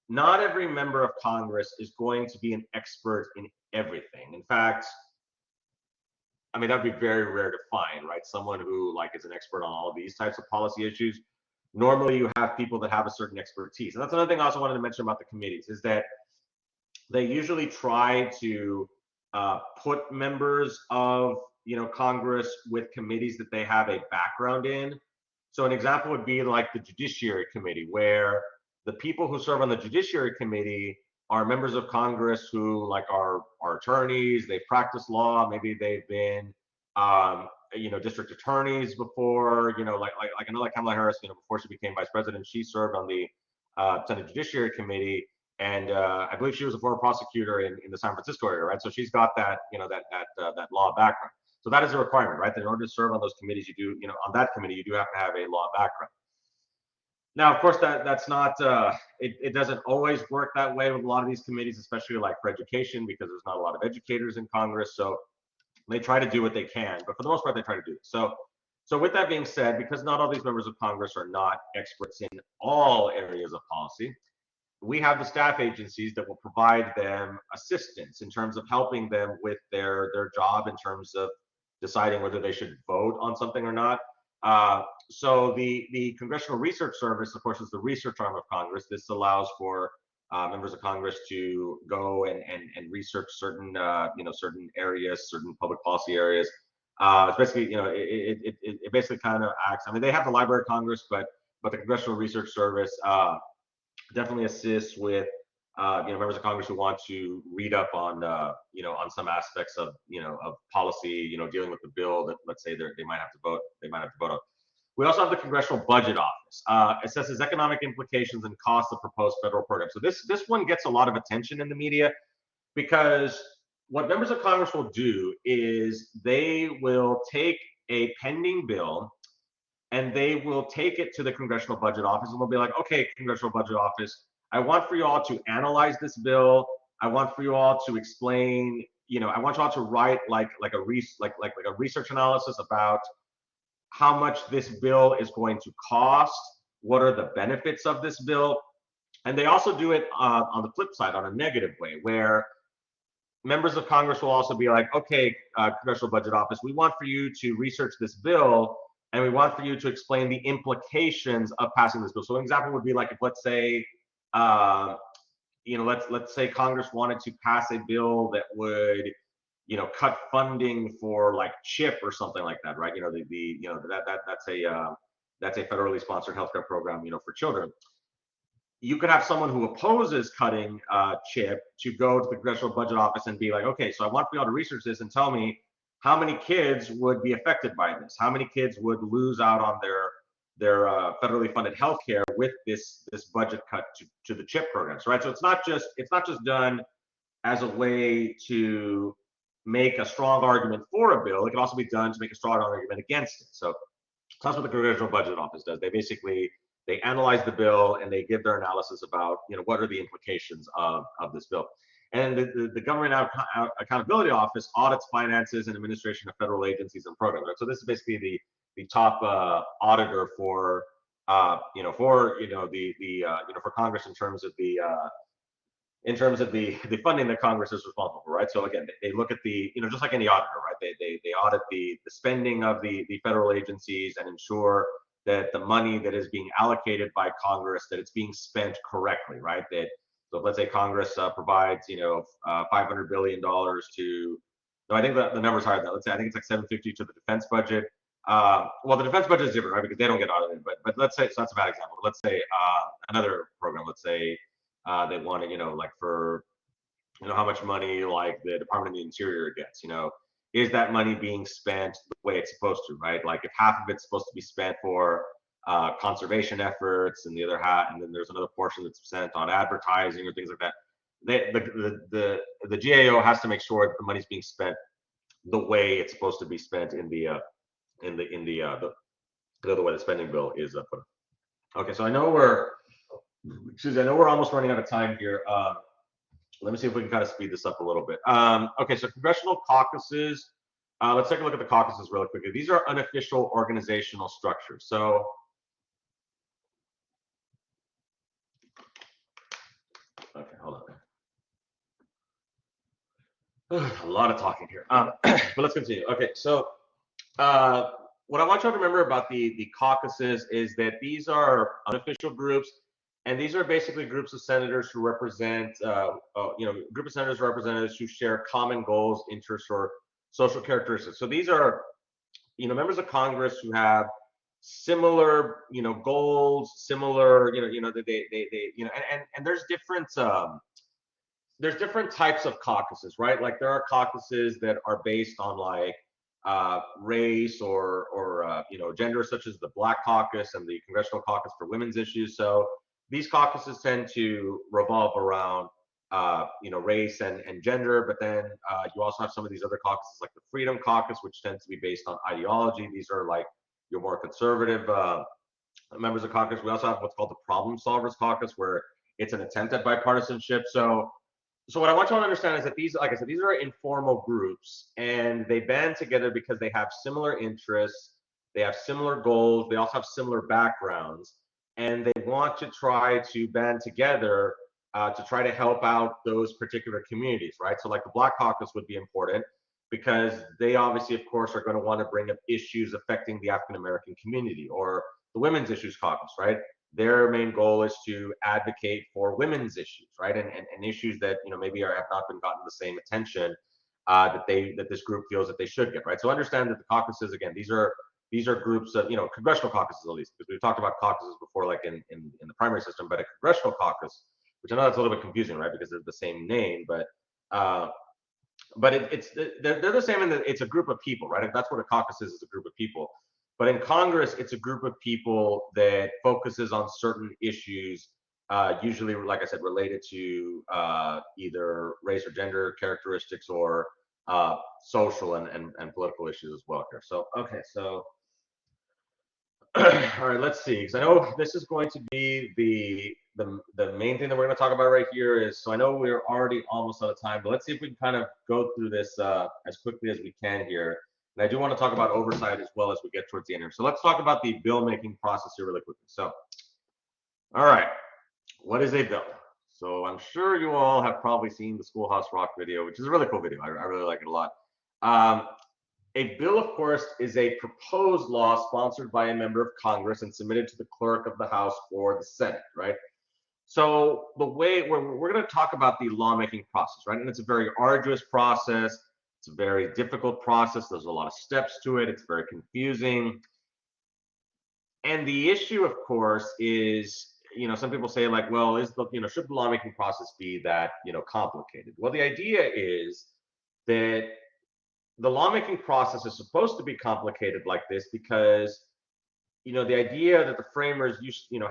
not every member of Congress is going to be an expert in everything. In fact, I mean, that'd be very rare to find, right? Someone who is an expert on all of these types of policy issues. Normally, you have people that have a certain expertise. And that's another thing I also wanted to mention about the committees, is that they usually try to put members of Congress with committees that they have a background in. So an example would be like the Judiciary Committee, where the people who serve on the Judiciary Committee are members of Congress who are attorneys. They've practiced law. Maybe they've been district attorneys before. I know like Kamala Harris. Before she became vice president, she served on the Senate Judiciary Committee, and I believe she was a former prosecutor in the San Francisco area, right? So she's got that that law background. So that is a requirement, right? That in order to serve on those committees, you do on that committee you do have to have a law background. Now, of course, that's not it doesn't always work that way with a lot of these committees, especially like for education, because there's not a lot of educators in Congress. So they try to do what they can, but for the most part, they try to do it. So with that being said, because not all these members of Congress are not experts in all areas of policy, we have the staff agencies that will provide them assistance in terms of helping them with their job in terms of deciding whether they should vote on something or not. So the Congressional Research Service, of course, is the research arm of Congress. This allows for members of Congress to go and research certain certain areas, certain public policy areas. It's basically it basically kind of acts. I mean, they have the Library of Congress, but the Congressional Research Service definitely assists with members of Congress who want to read up on on some aspects of of policy, dealing with the bill that, let's say, they might have to vote on. We also have the Congressional Budget Office. Assesses economic implications and costs of proposed federal programs. So this one gets a lot of attention in the media, because what members of Congress will do is they will take a pending bill and they will take it to the Congressional Budget Office, and they'll be like, okay, Congressional Budget Office, I want for you all to analyze this bill. I want for you all to explain, I want you all to write like a research analysis about how much this bill is going to cost, what are the benefits of this bill. And they also do it on the flip side, on a negative way, where members of Congress will also be like, okay, Congressional Budget Office, we want for you to research this bill, and we want for you to explain the implications of passing this bill. So an example would be like, if let's say, let's say Congress wanted to pass a bill that would, cut funding for like CHIP or something like that, right? That's a federally sponsored healthcare program, for children. You could have someone who opposes cutting CHIP to go to the Congressional Budget Office and be like, okay, so I want you all to research this and tell me how many kids would be affected by this, how many kids would lose out on their federally funded healthcare with this budget cut to the CHIP programs, right? So it's not just done as a way to make a strong argument for a bill. It can also be done to make a strong argument against it. So that's what the Congressional Budget Office does. They analyze the bill and they give their analysis about what are the implications of this bill. And the Government Accountability Office audits finances and administration of federal agencies and programs. Right? So this is basically the top auditor for for Congress in terms of the funding that Congress is responsible for, right? So again, they look at just like any auditor, right? They audit the spending of the federal agencies and ensure that the money that is being allocated by Congress, that it's being spent correctly, right? So if let's say Congress provides $500 billion to, no, I think the number's higher than that. Let's say I think it's like 750 to the defense budget. Well, the defense budget is different, right? Because they don't get audited. But let's say, so that's a bad example. Let's say another program. Let's say they want to, like for, how much money like the Department of the Interior gets, is that money being spent the way it's supposed to, right? Like if half of it's supposed to be spent for conservation efforts and the other half, and then there's another portion that's spent on advertising or things like that. The GAO has to make sure that the money's being spent the way it's supposed to be spent in the way the spending bill is put. Okay, so I know we're almost running out of time here. Let me see if we can kind of speed this up a little bit. Okay, so congressional caucuses. Let's take a look at the caucuses really quickly. These are unofficial organizational structures. So, okay, hold on. A lot of talking here, but let's continue. Okay, so what I want you to remember about the caucuses is that these are unofficial groups. And these are basically groups of senators who represent, group of senators or representatives who share common goals, interests, or social characteristics. So these are, members of Congress who have similar, goals, similar, and there's different types of caucuses, right? Like there are caucuses that are based on like race or gender, such as the Black Caucus and the Congressional Caucus for Women's Issues. So these caucuses tend to revolve around, race and gender, but then you also have some of these other caucuses like the Freedom Caucus, which tends to be based on ideology. These are like your more conservative members of caucus. We also have what's called the Problem Solvers Caucus, where it's an attempt at bipartisanship. So what I want you to understand is that these, like I said, these are informal groups, and they band together because they have similar interests, they have similar goals, they also have similar backgrounds. And they want to try to band together to try to help out those particular communities, right? So like the Black Caucus would be important because they obviously, of course, are going to want to bring up issues affecting the African American community, or the Women's Issues Caucus, right? Their main goal is to advocate for women's issues, right? And issues that, maybe have not been gotten the same attention that this group feels that they should get, right? So understand that the caucuses, again, these are groups of, congressional caucuses at least, because we've talked about caucuses before, like in the primary system, but a congressional caucus, which I know that's a little bit confusing, right? Because they're the same name, but they're the same in that it's a group of people, right? That's what a caucus is a group of people. But in Congress, it's a group of people that focuses on certain issues, usually, like I said, related to either race or gender characteristics, or social and political issues as well here. So, okay, so all right, let's see, because I know this is going to be the main thing that we're going to talk about right here is, so I know we're already almost out of time, but let's see if we can kind of go through this as quickly as we can here. And I do want to talk about oversight as well as we get towards the end here. So let's talk about the bill making process here really quickly. So, all right, what is a bill? So I'm sure you all have probably seen the Schoolhouse Rock video, which is a really cool video. I really like it a lot. A bill, of course, is a proposed law sponsored by a member of Congress and submitted to the clerk of the House or the Senate, right? So the way we're going to talk about the lawmaking process, right? And it's a very arduous process. It's a very difficult process. There's a lot of steps to it. It's very confusing. And the issue, of course, is, some people say like, well, should the lawmaking process be that, complicated? Well, the idea is that the lawmaking process is supposed to be complicated like this because, the idea that the framers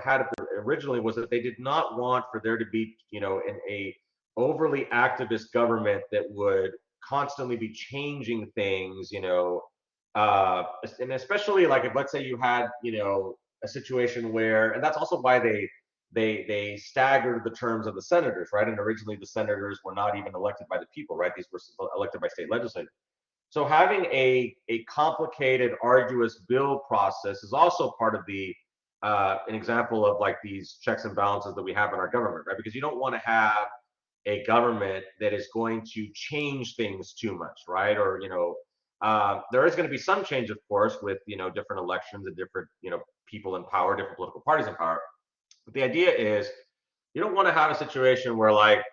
had originally was that they did not want for there to be, a overly activist government that would constantly be changing things, and especially like if, let's say, you had, a situation where, and that's also why they they staggered the terms of the senators, right? And originally the senators were not even elected by the people, right? These were elected by state legislators. So having a complicated, arduous bill process is also part of the an example of like these checks and balances that we have in our government, right? Because you don't want to have a government that is going to change things too much, right? Or there is going to be some change, of course, with different elections and different people in power, different political parties in power. But the idea is you don't want to have a situation where like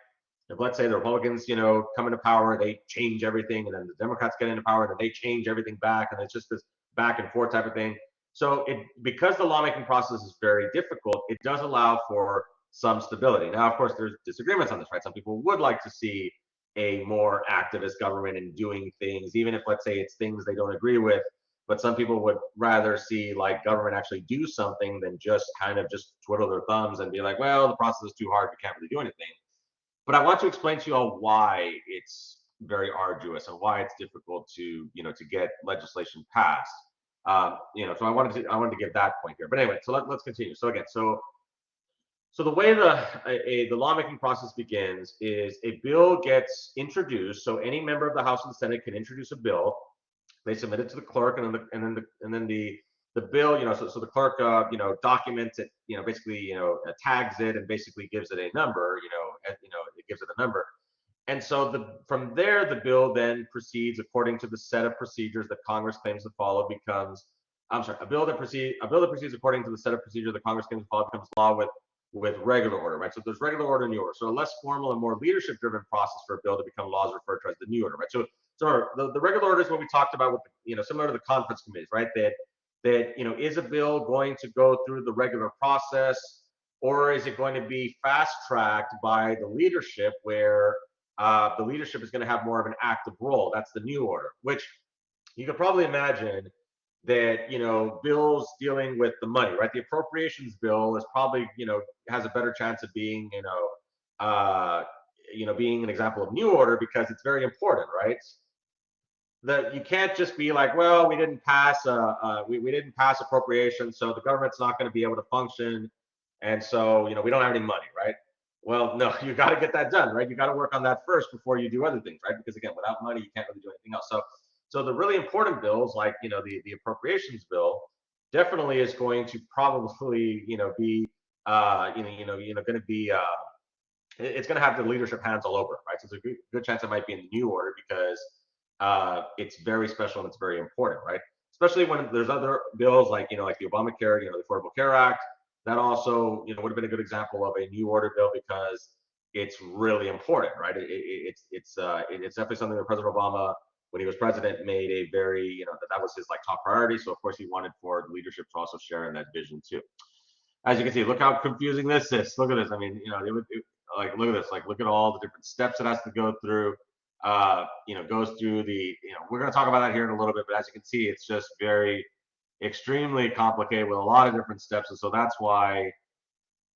if let's say the Republicans, come into power, they change everything, and then the Democrats get into power, and then they change everything back, and it's just this back and forth type of thing. So because the lawmaking process is very difficult, it does allow for some stability. Now, of course, there's disagreements on this, right? Some people would like to see a more activist government in doing things, even if let's say it's things they don't agree with. But some people would rather see like government actually do something than just kind of just twiddle their thumbs and be like, well, the process is too hard, we can't really do anything. But I want to explain to you all why it's very arduous and why it's difficult to get legislation passed. So I wanted to get that point here. But anyway, so let's continue. So again, so the way the lawmaking process begins is a bill gets introduced. So any member of the House and the Senate can introduce a bill. They submit it to the clerk, and then the bill, so the clerk, documents it, basically, tags it and basically gives it a number, it gives it a number. And so from there, the bill then proceeds according to the set of procedures that Congress claims to follow becomes, I'm sorry, a bill that proceeds according to the set of procedures that Congress claims to follow becomes law with regular order, right? So there's regular order and new order. So a less formal and more leadership-driven process for a bill to become law is referred to as the new order, right? So the regular order is what we talked about with, similar to the conference committees, right? That is a bill going to go through the regular process, or is it going to be fast-tracked by the leadership where the leadership is going to have more of an active role? That's the new order, which you could probably imagine that bills dealing with the money, right? The appropriations bill is probably has a better chance of being being an example of new order because it's very important, right? That you can't just be like, well, we didn't pass we didn't pass appropriations, so the government's not going to be able to function, and so we don't have any money, right? Well, no, you got to get that done, right? You got to work on that first before you do other things, right? Because again, without money, you can't really do anything else. So the really important bills, like the appropriations bill, definitely is going to probably be going to be it's going to have the leadership hands all over it, right? So there's a good chance it might be in the new order because it's very special and it's very important, right? Especially when there's other bills like like the Obamacare, the Affordable Care Act. That also would have been a good example of a new order bill because it's really important, right? It's definitely something that President Obama, when he was president, made a very that was his like top priority. So of course he wanted for the leadership to also share in that vision too. As you can see, look how confusing this is. Look at this. I mean, like look at this. Like look at all the different steps it has to go through. Goes through we're going to talk about that here in a little bit, but as you can see, it's just very extremely complicated with a lot of different steps. And so that's why,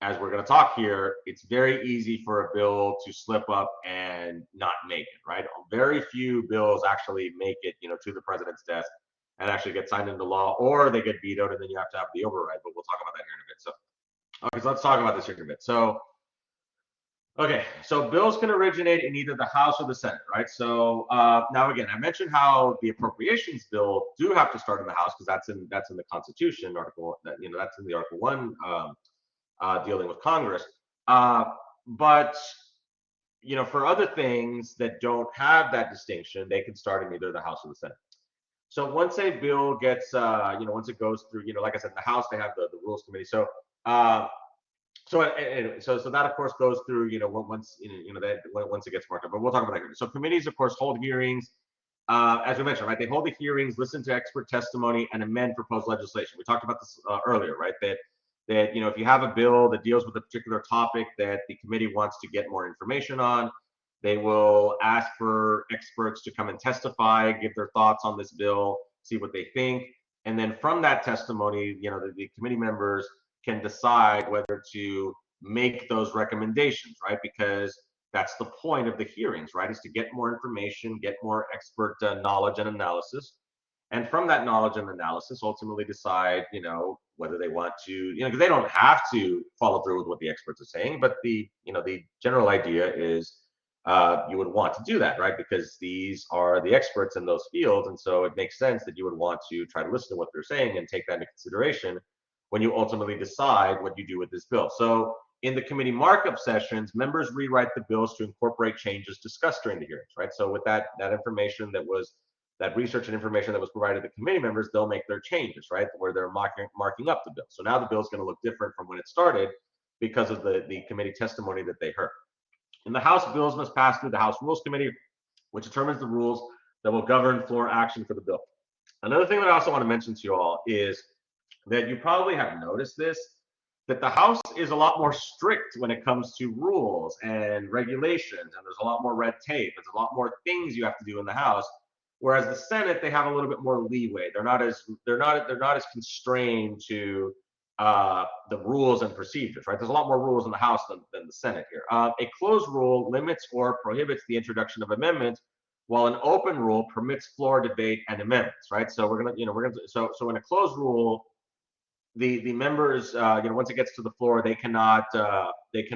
as we're going to talk here, it's very easy for a bill to slip up and not make it, right? Very few bills actually make it, to the president's desk and actually get signed into law, or they get vetoed and then you have to have the override, but we'll talk about that here in a bit. So let's talk about this here in a bit. So bills can originate in either the House or the Senate, right? So now again, I mentioned how the appropriations bill do have to start in the House because that's in the Constitution article. That's in the Article 1 dealing with Congress. But for other things that don't have that distinction, they can start in either the House or the Senate. So once a bill gets, once it goes through, like I said, in the House they have the Rules Committee. So anyway, so that of course goes through, once once it gets marked up. But we'll talk about that here. So committees, of course, hold hearings, as we mentioned, right? They hold the hearings, listen to expert testimony, and amend proposed legislation. We talked about this earlier, right? That if you have a bill that deals with a particular topic that the committee wants to get more information on, they will ask for experts to come and testify, give their thoughts on this bill, see what they think, and then from that testimony, the committee members can decide whether to make those recommendations, right? Because that's the point of the hearings, right? Is to get more information, get more expert knowledge and analysis. And from that knowledge and analysis, ultimately decide, whether they want to, because they don't have to follow through with what the experts are saying, but the general idea is you would want to do that, right? Because these are the experts in those fields, and so it makes sense that you would want to try to listen to what they're saying and take that into consideration when you ultimately decide what you do with this bill. So in the committee markup sessions, members rewrite the bills to incorporate changes discussed during the hearings, right? So with that information that research and information that was provided to the committee members, they'll make their changes, right? Where they're marking up the bill. So now the bill is going to look different from when it started because of the committee testimony that they heard. In the House, bills must pass through the House Rules Committee, which determines the rules that will govern floor action for the bill. Another thing that I also want to mention to you all is that you probably have noticed this, that the House is a lot more strict when it comes to rules and regulations, and there's a lot more red tape. There's a lot more things you have to do in the House, whereas the Senate, they have a little bit more leeway. They're not as constrained to the rules and procedures, right? There's a lot more rules in the House than the Senate here. A closed rule limits or prohibits the introduction of amendments, while an open rule permits floor debate and amendments, right? So so in a closed rule, the members, once it gets to the floor, they cannot make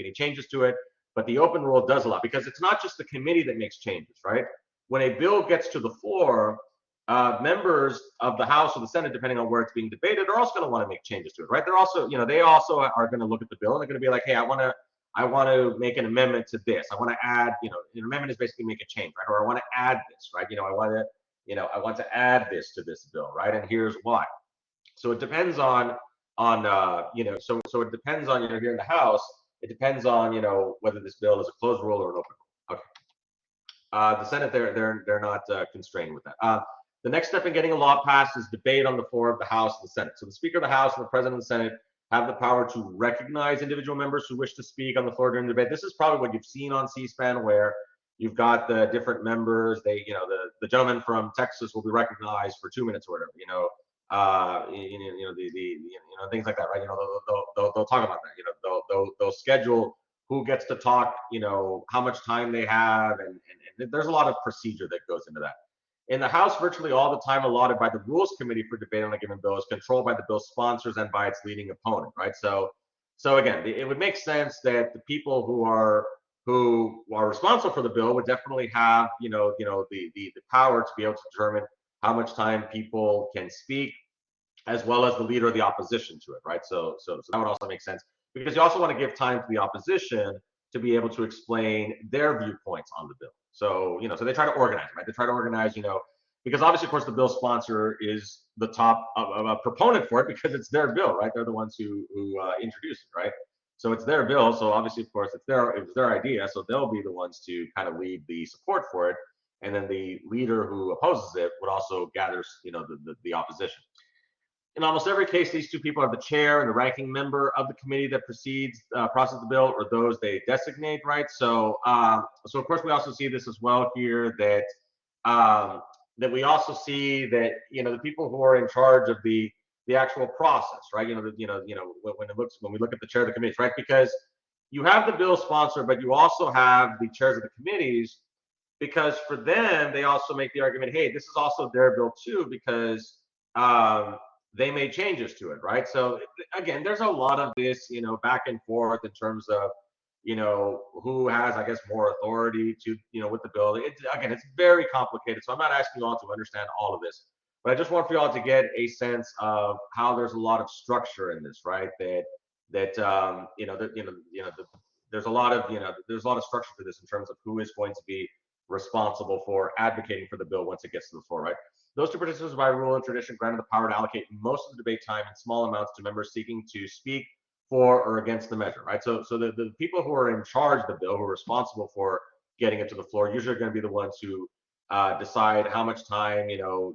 any changes to it. But the open rule does allow, because it's not just the committee that makes changes, right? When a bill gets to the floor, members of the House or the Senate, depending on where it's being debated, are also going to want to make changes to it, right? They're also, they also are going to look at the bill and they're going to be like, hey, I want to make an amendment to this. I want to add, an amendment is basically make a change, right? Or I want to add this, right? I want to add this to this bill, right? And here's why. So it depends on so it depends on, here in the House, it depends on, whether this bill is a closed rule or an open rule. Okay. The Senate, they're not constrained with that. The next step in getting a law passed is debate on the floor of the House and the Senate. So the Speaker of the House and the President of the Senate have the power to recognize individual members who wish to speak on the floor during the debate. This is probably what you've seen on C-SPAN, where you've got the different members. They, the gentleman from Texas will be recognized for 2 minutes or whatever, things like that, right? They'll talk about that. They'll schedule who gets to talk, how much time they have, and there's a lot of procedure that goes into that. In the House, virtually all the time allotted by the Rules Committee for debate on a given bill is controlled by the bill's sponsors and by its leading opponent, right? So again, it would make sense that the people who are responsible for the bill would definitely have, the power to be able to determine how much time people can speak, as well as the leader of the opposition to it, right? So that would also make sense, because you also want to give time to the opposition to be able to explain their viewpoints on the bill. So, so they try to organize, right? They try to organize, because obviously, of course, the bill sponsor is the top proponent for it, because it's their bill, right? They're the ones who introduced it, right? So it's their bill. So obviously, of course, it was their idea. So they'll be the ones to kind of lead the support for it. And then the leader who opposes it would also gather, the opposition. In almost every case, these two people are the chair and the ranking member of the committee that process the bill, or those they designate, right? So of course we also see this as well here, that that we also see that the people who are in charge of the actual process, right? When we look at the chair of the committees, right? Because you have the bill sponsor, but you also have the chairs of the committees, because for them, they also make the argument, hey, this is also their bill too, because they made changes to it, right? So again, there's a lot of this, back and forth in terms of, who has, I guess, more authority to, with the bill. It's very complicated. So I'm not asking you all to understand all of this, but I just want for y'all to get a sense of how there's a lot of structure in this, right? There's a lot of structure to this in terms of who is going to be responsible for advocating for the bill once it gets to the floor, right? Those two participants by rule and tradition granted the power to allocate most of the debate time in small amounts to members seeking to speak for or against the measure, right? So the people who are in charge of the bill, who are responsible for getting it to the floor, usually are going to be the ones who decide how much time the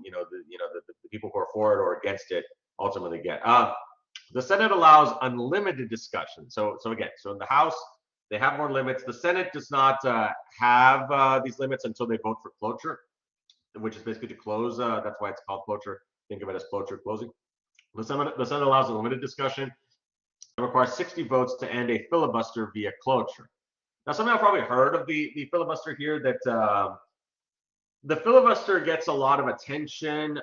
people who are for it or against it ultimately get. The Senate allows unlimited discussion. So again, in the House, they have more limits. The Senate does not have these limits until they vote for cloture, which is basically to close. That's why it's called cloture. Think of it as cloture, closing. The Senate allows a limited discussion. It requires 60 votes to end a filibuster via cloture. Now, some of you have probably heard of the filibuster here, that the filibuster gets a lot of attention.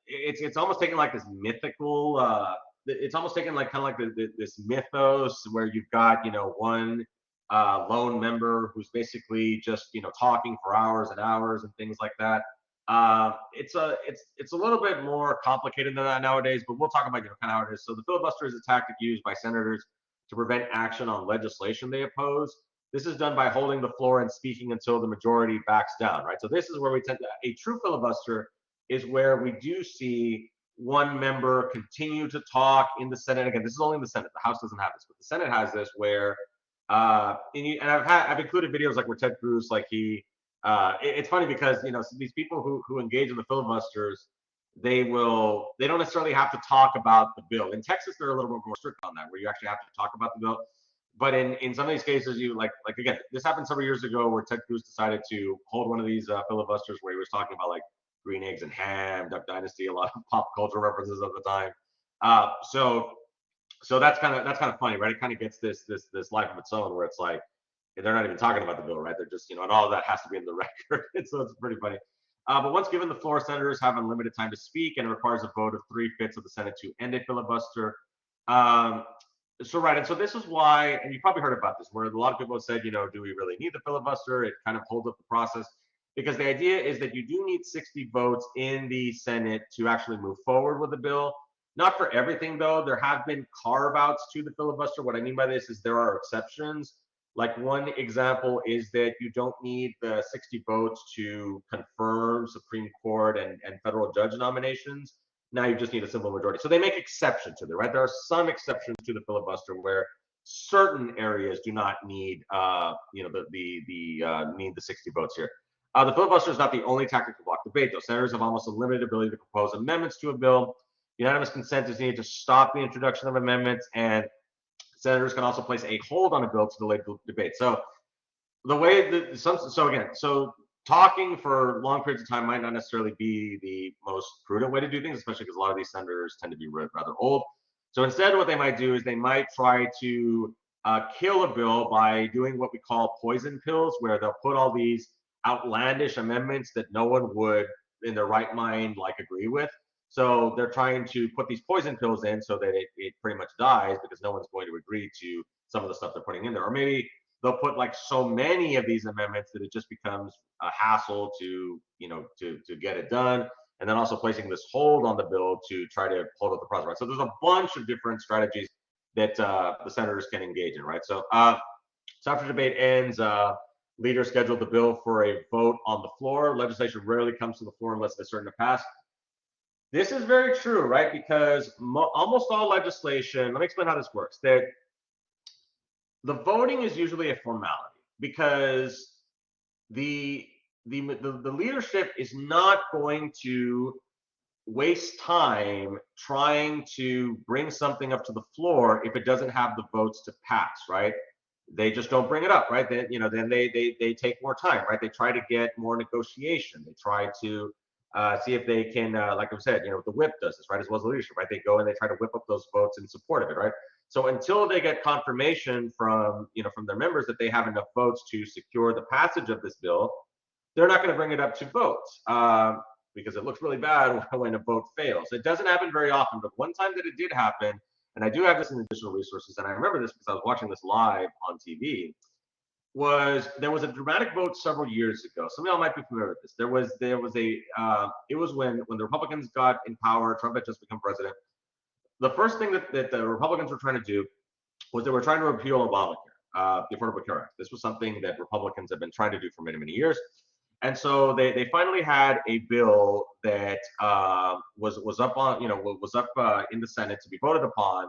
it's almost taken like this mythical. It's almost taken like kind of like this mythos where you've got one lone member who's basically just talking for hours and hours and things like that. It's a little bit more complicated than that nowadays, but we'll talk about kind of how it is. So the filibuster is a tactic used by senators to prevent action on legislation they oppose. This is done by holding the floor and speaking until the majority backs down, right? So this is where we tend to, a true filibuster is where we do see one member continue to talk in the Senate. Again, this is only in the Senate. The House doesn't have this, but the Senate has this where, and I've included videos like where Ted Cruz, like it's funny because these people who engage in the filibusters, they don't necessarily have to talk about the bill. In Texas, they're a little bit more strict on that, where you actually have to talk about the bill. But in some of these cases, you like again, this happened several years ago where Ted Cruz decided to hold one of these filibusters where he was talking about like green eggs and ham, Duck Dynasty, a lot of pop culture references of the time. So that's kind of funny, right? It kind of gets this life of its own where it's like they're not even talking about the bill, right? They're just and all of that has to be in the record. So it's pretty funny. But once given the floor, senators have unlimited time to speak, and it requires a vote of 3/5 of the Senate to end a filibuster. So right, and so this is why, and you probably heard about this, where a lot of people have said, do we really need the filibuster? It kind of holds up the process because the idea is that you do need 60 votes in the Senate to actually move forward with the bill. Not for everything, though. There have been carve-outs to the filibuster. What I mean by this is there are exceptions. Like one example is that you don't need the 60 votes to confirm Supreme Court and federal judge nominations. Now you just need a simple majority. So they make exceptions to it, right? There are some exceptions to the filibuster where certain areas do not need, need the 60 votes here. The filibuster is not the only tactic to block debate, though. Senators have almost unlimited ability to propose amendments to a bill. Unanimous consent is needed to stop the introduction of amendments, and senators can also place a hold on a bill to delay debate. So the way that so talking for long periods of time might not necessarily be the most prudent way to do things, especially because a lot of these senators tend to be rather old. So instead, what they might do is they might try to kill a bill by doing what we call poison pills, where they'll put all these outlandish amendments that no one would, in their right mind, agree with. So they're trying to put these poison pills in so that it pretty much dies because no one's going to agree to some of the stuff they're putting in there. Or maybe they'll put so many of these amendments that it just becomes a hassle to get it done. And then also placing this hold on the bill to try to hold up the process. Right? So there's a bunch of different strategies that the senators can engage in, right? So after debate ends, leaders schedule the bill for a vote on the floor. Legislation rarely comes to the floor unless it's certain to pass. This is very true, right? Because almost all legislation, let me explain how this works. That the voting is usually a formality because the leadership is not going to waste time trying to bring something up to the floor if it doesn't have the votes to pass, right? They just don't bring it up, right? Then then they take more time, right? They try to get more negotiation. They try to see if they can, like I said, the whip does this, right, as well as the leadership, right? They go and they try to whip up those votes in support of it, right? So until they get confirmation from their members that they have enough votes to secure the passage of this bill, they're not going to bring it up to vote because it looks really bad when a vote fails. It doesn't happen very often, but one time that it did happen, and I do have this in additional resources, and I remember this because I was watching this live on TV. There was a dramatic vote several years ago. Some of y'all might be familiar with this. It was when the Republicans got in power, Trump had just become president. The first thing that the Republicans were trying to do was they were trying to repeal Obamacare, the Affordable Care Act. This was something that Republicans have been trying to do for many, many years. And so they finally had a bill that was up on, in the Senate to be voted upon.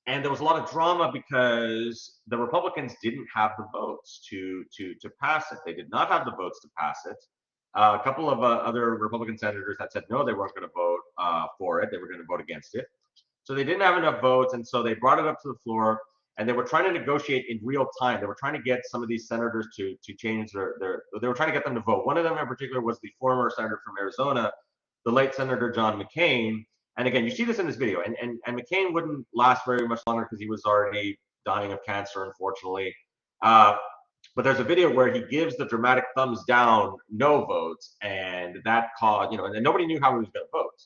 And there was a lot of drama because the Republicans didn't have the votes to pass it. They did not have the votes to pass it. A couple of other Republican senators had said no, they weren't going to vote for it. They were going to vote against it. So they didn't have enough votes, and so they brought it up to the floor, and they were trying to negotiate in real time. They were trying to get some of these senators to change they were trying to get them to vote. One of them in particular was the former senator from Arizona, the late Senator John McCain. And again, you see this in this video, and McCain wouldn't last very much longer because he was already dying of cancer, unfortunately. But there's a video where he gives the dramatic thumbs down, no votes, and that caused, and nobody knew how he was going to vote.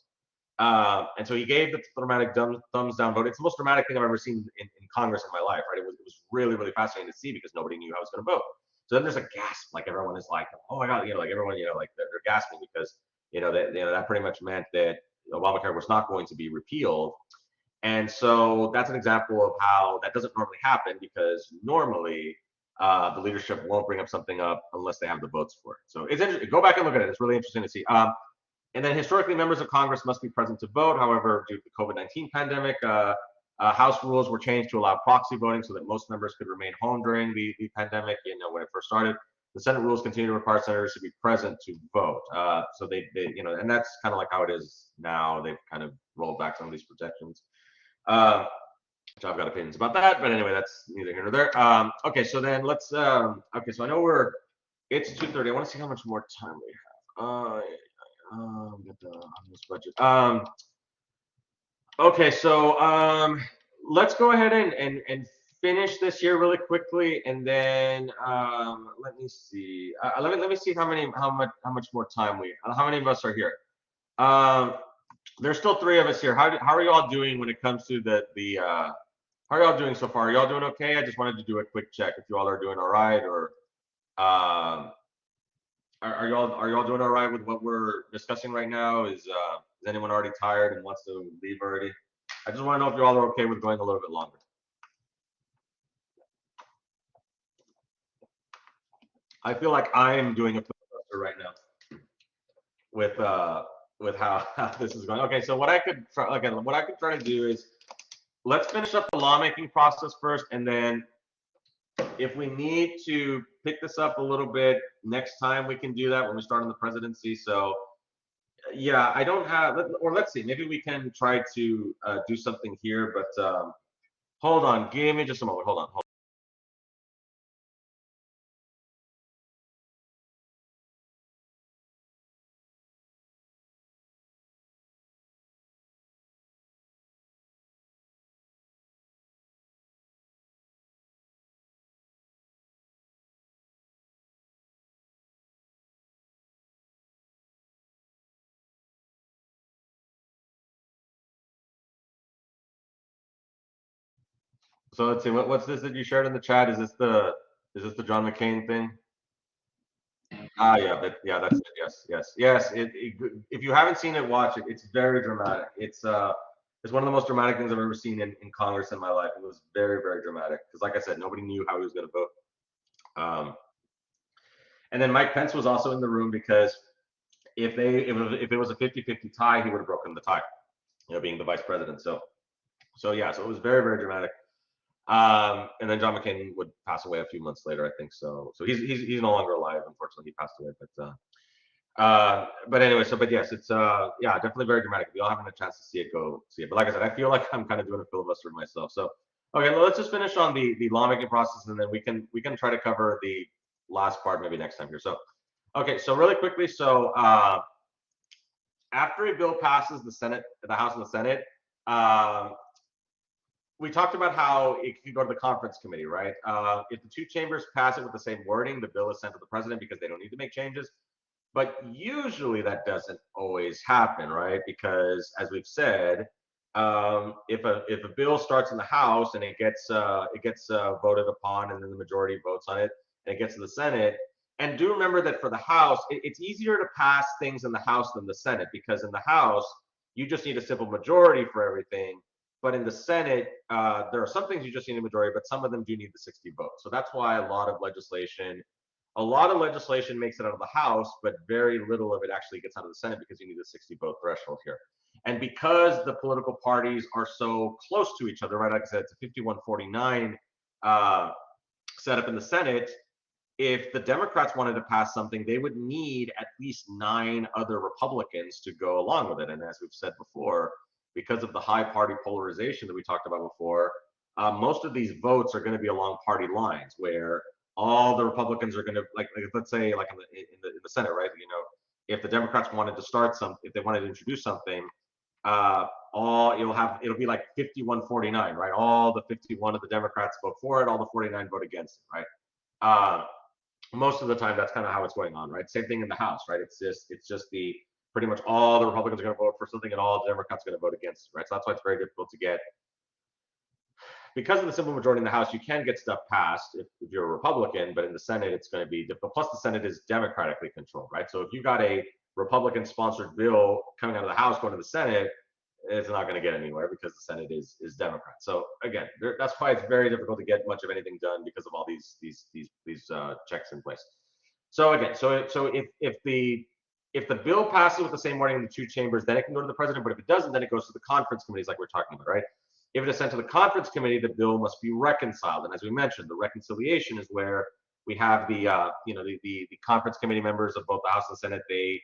And so he gave the dramatic thumbs down vote. It's the most dramatic thing I've ever seen in Congress in my life, right? It was really, really fascinating to see because nobody knew how I was going to vote. So then there's a gasp, like everyone is like, oh my God, like everyone, like they're gasping because, that pretty much meant that Obamacare was not going to be repealed. And so that's an example of how that doesn't normally happen because normally the leadership won't bring up something up unless they have the votes for it. So it's interesting. Go back and look at it. It's really interesting to see. And then historically, members of Congress must be present to vote. However, due to the COVID-19 pandemic, House rules were changed to allow proxy voting so that most members could remain home during the pandemic. When it first started, the Senate rules continue to require senators to be present to vote. So they, and that's kind of like how it is now. They've kind of rolled back some of these protections. Which I've got opinions about that, but anyway, that's neither here nor there. Okay, so then let's. Okay, so I know it's 2:30. I want to see how much more time we have. On this budget. Okay, so let's go ahead and finish this here really quickly, and then let me see. Let me see how much more time how many of us are here. There's still 3 of us here. How are you all doing when it comes to how are y'all doing so far? Are y'all doing okay? I just wanted to do a quick check if you all are doing all right, or are y'all doing all right with what we're discussing right now? Is anyone already tired and wants to leave already? I just want to know if you all are okay with going a little bit longer. I feel like I am doing a filibuster right now with how this is going. Okay, so what I could try to do is let's finish up the lawmaking process first, and then if we need to pick this up a little bit next time, we can do that when we start on the presidency. So yeah, I don't have, or let's see, maybe we can try to do something here, but hold on, give me just a moment. Hold on. So let's see, what's this that you shared in the chat? Is this the John McCain thing? Yeah, that's it. Yes. If you haven't seen it, watch it. It's very dramatic. It's one of the most dramatic things I've ever seen in Congress in my life. It was very, very dramatic because, like I said, nobody knew how he was going to vote. And then Mike Pence was also in the room because if it was a 50-50 tie, he would have broken the tie, being the vice president. So yeah, so it was very, very dramatic. And then John McCain would pass away a few months later, I think. So he's no longer alive, unfortunately. He passed away, but anyway, but yes, it's yeah, definitely very dramatic. If you all haven't a chance to see it, go see it. But like I said, I feel like I'm kind of doing a filibuster myself. So okay, well, let's just finish on the lawmaking process, and then we can try to cover the last part maybe next time here. So okay, so really quickly, so after a bill passes the House and the Senate, we talked about how it could go to the conference committee, right? If the 2 chambers pass it with the same wording, the bill is sent to the president because they don't need to make changes. But usually that doesn't always happen, right? Because as we've said, if a bill starts in the House and it gets voted upon, and then the majority votes on it, and it gets to the Senate. And do remember that for the House, it's easier to pass things in the House than the Senate, because in the House you just need a simple majority for everything. But in the Senate, there are some things you just need a majority, but some of them do need the 60 votes. So that's why a lot of legislation makes it out of the House, but very little of it actually gets out of the Senate because you need a 60 vote threshold here. And because the political parties are so close to each other, right? Like I said, it's a 51-49 setup in the Senate. If the Democrats wanted to pass something, they would need at least 9 other Republicans to go along with it. And as we've said before, because of the high party polarization that we talked about before, most of these votes are going to be along party lines, where all the Republicans are going to, like let's say, like in the Senate, right? If the Democrats wanted to if they wanted to introduce something, it'll be like 51-49, right? All the 51 of the Democrats vote for it, all the 49 vote against it, right? Most of the time, that's kind of how it's going on, right? Same thing in the House, right? It's just the pretty much all the Republicans are going to vote for something and all the Democrats are going to vote against it, right? So that's why it's very difficult to get, because of the simple majority in the House, you can get stuff passed if you're a Republican, but in the Senate, it's going to be difficult. Plus, the Senate is democratically controlled, right? So if you got a Republican-sponsored bill coming out of the House going to the Senate, it's not going to get anywhere because the Senate is Democrat. So again, that's why it's very difficult to get much of anything done because of all these checks in place. So again, so if the bill passes with the same wording in the two chambers, then it can go to the president. But if it doesn't, then it goes to the conference committees, like we're talking about, right? If it is sent to the conference committee, the bill must be reconciled. And as we mentioned, the reconciliation is where we have the conference committee members of both the House and Senate. They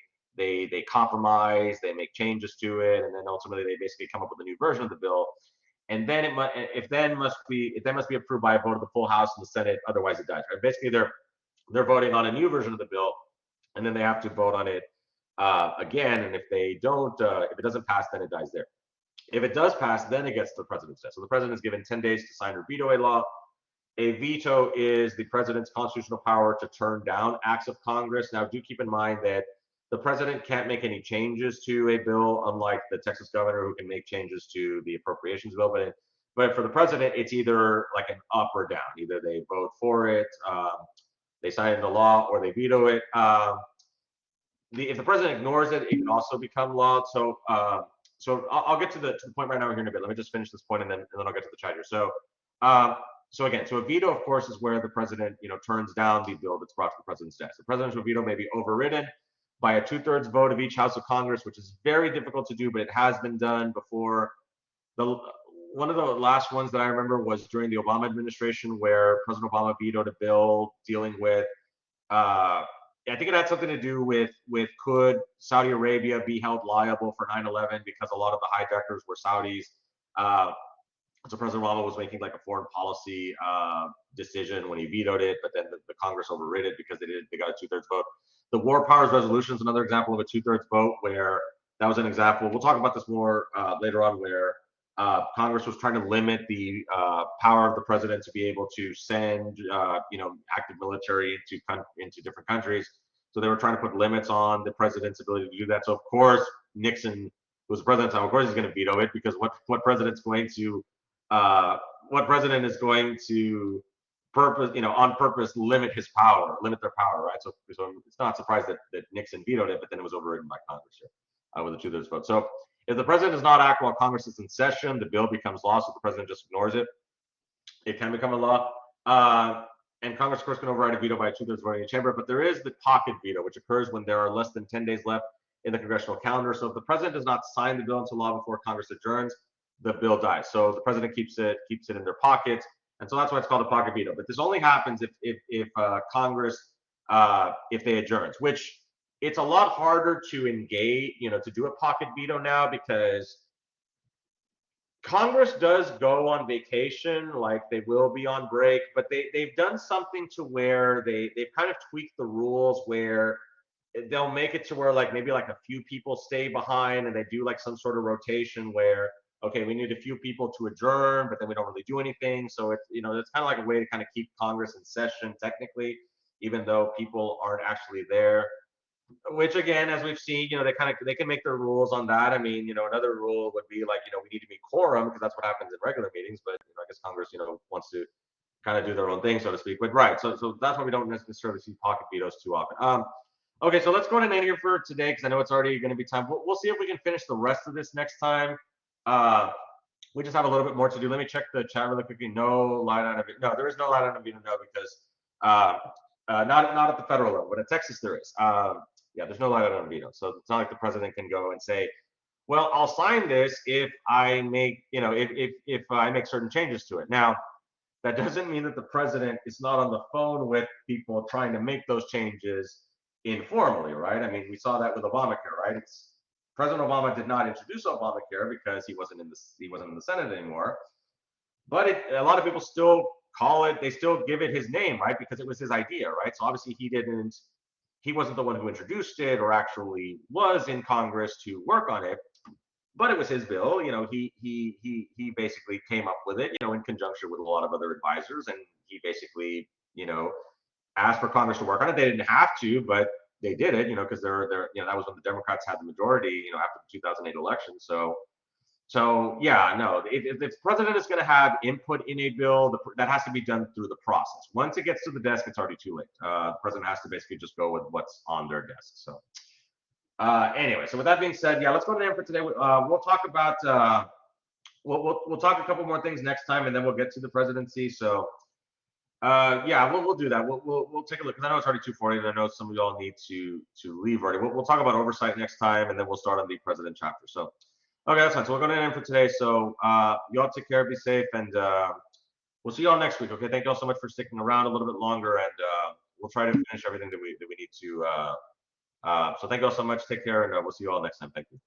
compromise, they make changes to it, and then ultimately they basically come up with a new version of the bill. And then it must be approved by a vote of the full House and the Senate. Otherwise, it dies. Right? Basically, they're voting on a new version of the bill, and then they have to vote on it again. And if they don't, if it doesn't pass, then it dies there. If it does pass, then it gets to the president's desk. So the president is given 10 days to sign or veto a law. A veto is the president's constitutional power to turn down acts of Congress. Now, do keep in mind that the president can't make any changes to a bill, unlike the Texas governor who can make changes to the appropriations bill. But for the president, it's either like an up or down. Either they vote for it, they sign into law, or they veto it. If the president ignores it, it can also become law. So I'll get to the point right now here in a bit. Let me just finish this point and then I'll get to the chat here. So a veto, of course, is where the president turns down the bill that's brought to the president's desk. The presidential veto may be overridden by a 2/3 vote of each House of Congress, which is very difficult to do, but it has been done before. One of the last ones that I remember was during the Obama administration, where President Obama vetoed a bill dealing with I think it had something to do with could Saudi Arabia be held liable for 9/11 because a lot of the hijackers were Saudis. So President Obama was making like a foreign policy decision when he vetoed it, but then the Congress overrid it because they got a 2/3 vote. The War Powers Resolution is another example of a 2/3 vote where that was an example. We'll talk about this more later on, where Congress was trying to limit the power of the president to be able to send, active military into different countries. So they were trying to put limits on the president's ability to do that. So of course Nixon, who was the president at the time, of course he's going to veto it, because what president is going to on purpose limit their power, right? So it's not surprised that Nixon vetoed it, but then it was overridden by Congress here with a 2/3 vote. So if the president does not act while Congress is in session, the bill becomes law. So if the president just ignores it, it can become a law. And Congress, of course, can override a veto by a 2/3 vote in the chamber. But there is the pocket veto, which occurs when there are less than 10 days left in the congressional calendar. So if the president does not sign the bill into law before Congress adjourns, the bill dies. So the president keeps it in their pocket, and so that's why it's called a pocket veto. But this only happens if Congress if they adjourns, which it's a lot harder to engage, to do a pocket veto now, because Congress does go on vacation, like they will be on break, but they've done something to where they've kind of tweaked the rules where they'll make it to where like maybe like a few people stay behind, and they do like some sort of rotation where, okay, we need a few people to adjourn, but then we don't really do anything. So it's it's kind of like a way to kind of keep Congress in session technically, even though people aren't actually there. Which again, as we've seen, they can make their rules on that. I mean, another rule would be like, we need to meet quorum, because that's what happens in regular meetings. But I guess Congress, wants to kind of do their own thing, so to speak. But right, so that's why we don't necessarily see pocket vetoes too often. Okay, so let's go ahead and end here for today, because I know it's already going to be time. We'll see if we can finish the rest of this next time. We just have a little bit more to do. Let me check the chat really quickly. No light on veto. No, there is no light on veto, no, because not at the federal level, but in Texas there is. Yeah, there's no light on veto. So it's not like the president can go and say, well, I'll sign this if I make, if I make certain changes to it. Now, that doesn't mean that the president is not on the phone with people trying to make those changes informally, right? I mean, we saw that with Obamacare, right? President Obama did not introduce Obamacare because he wasn't in the Senate anymore. But a lot of people still call it, they still give it his name, right? Because it was his idea, right? So obviously he wasn't the one who introduced it or actually was in Congress to work on it, but it was his bill. He basically came up with it, in conjunction with a lot of other advisors, and he basically, asked for Congress to work on it. They didn't have to, but they did it, because that was when the Democrats had the majority, after the 2008 election. So yeah, no, if the president is going to have input in a bill, that has to be done through the process. Once it gets to the desk, it's already too late. The president has to basically just go with what's on their desk. So anyway, so with that being said, yeah, let's go to the end for today. We'll talk about we'll talk a couple more things next time, and then we'll get to the presidency. So yeah, we'll do that. We'll take a look, because I know it's already 2:40, and I know some of y'all need to leave already. We'll talk about oversight next time, and then we'll start on the president chapter. So okay, that's fine. So we're going to end for today. So y'all take care, be safe, and we'll see y'all next week. Okay, thank y'all so much for sticking around a little bit longer, and we'll try to finish everything that we need to. So thank y'all so much. Take care, and we'll see you all next time. Thank you.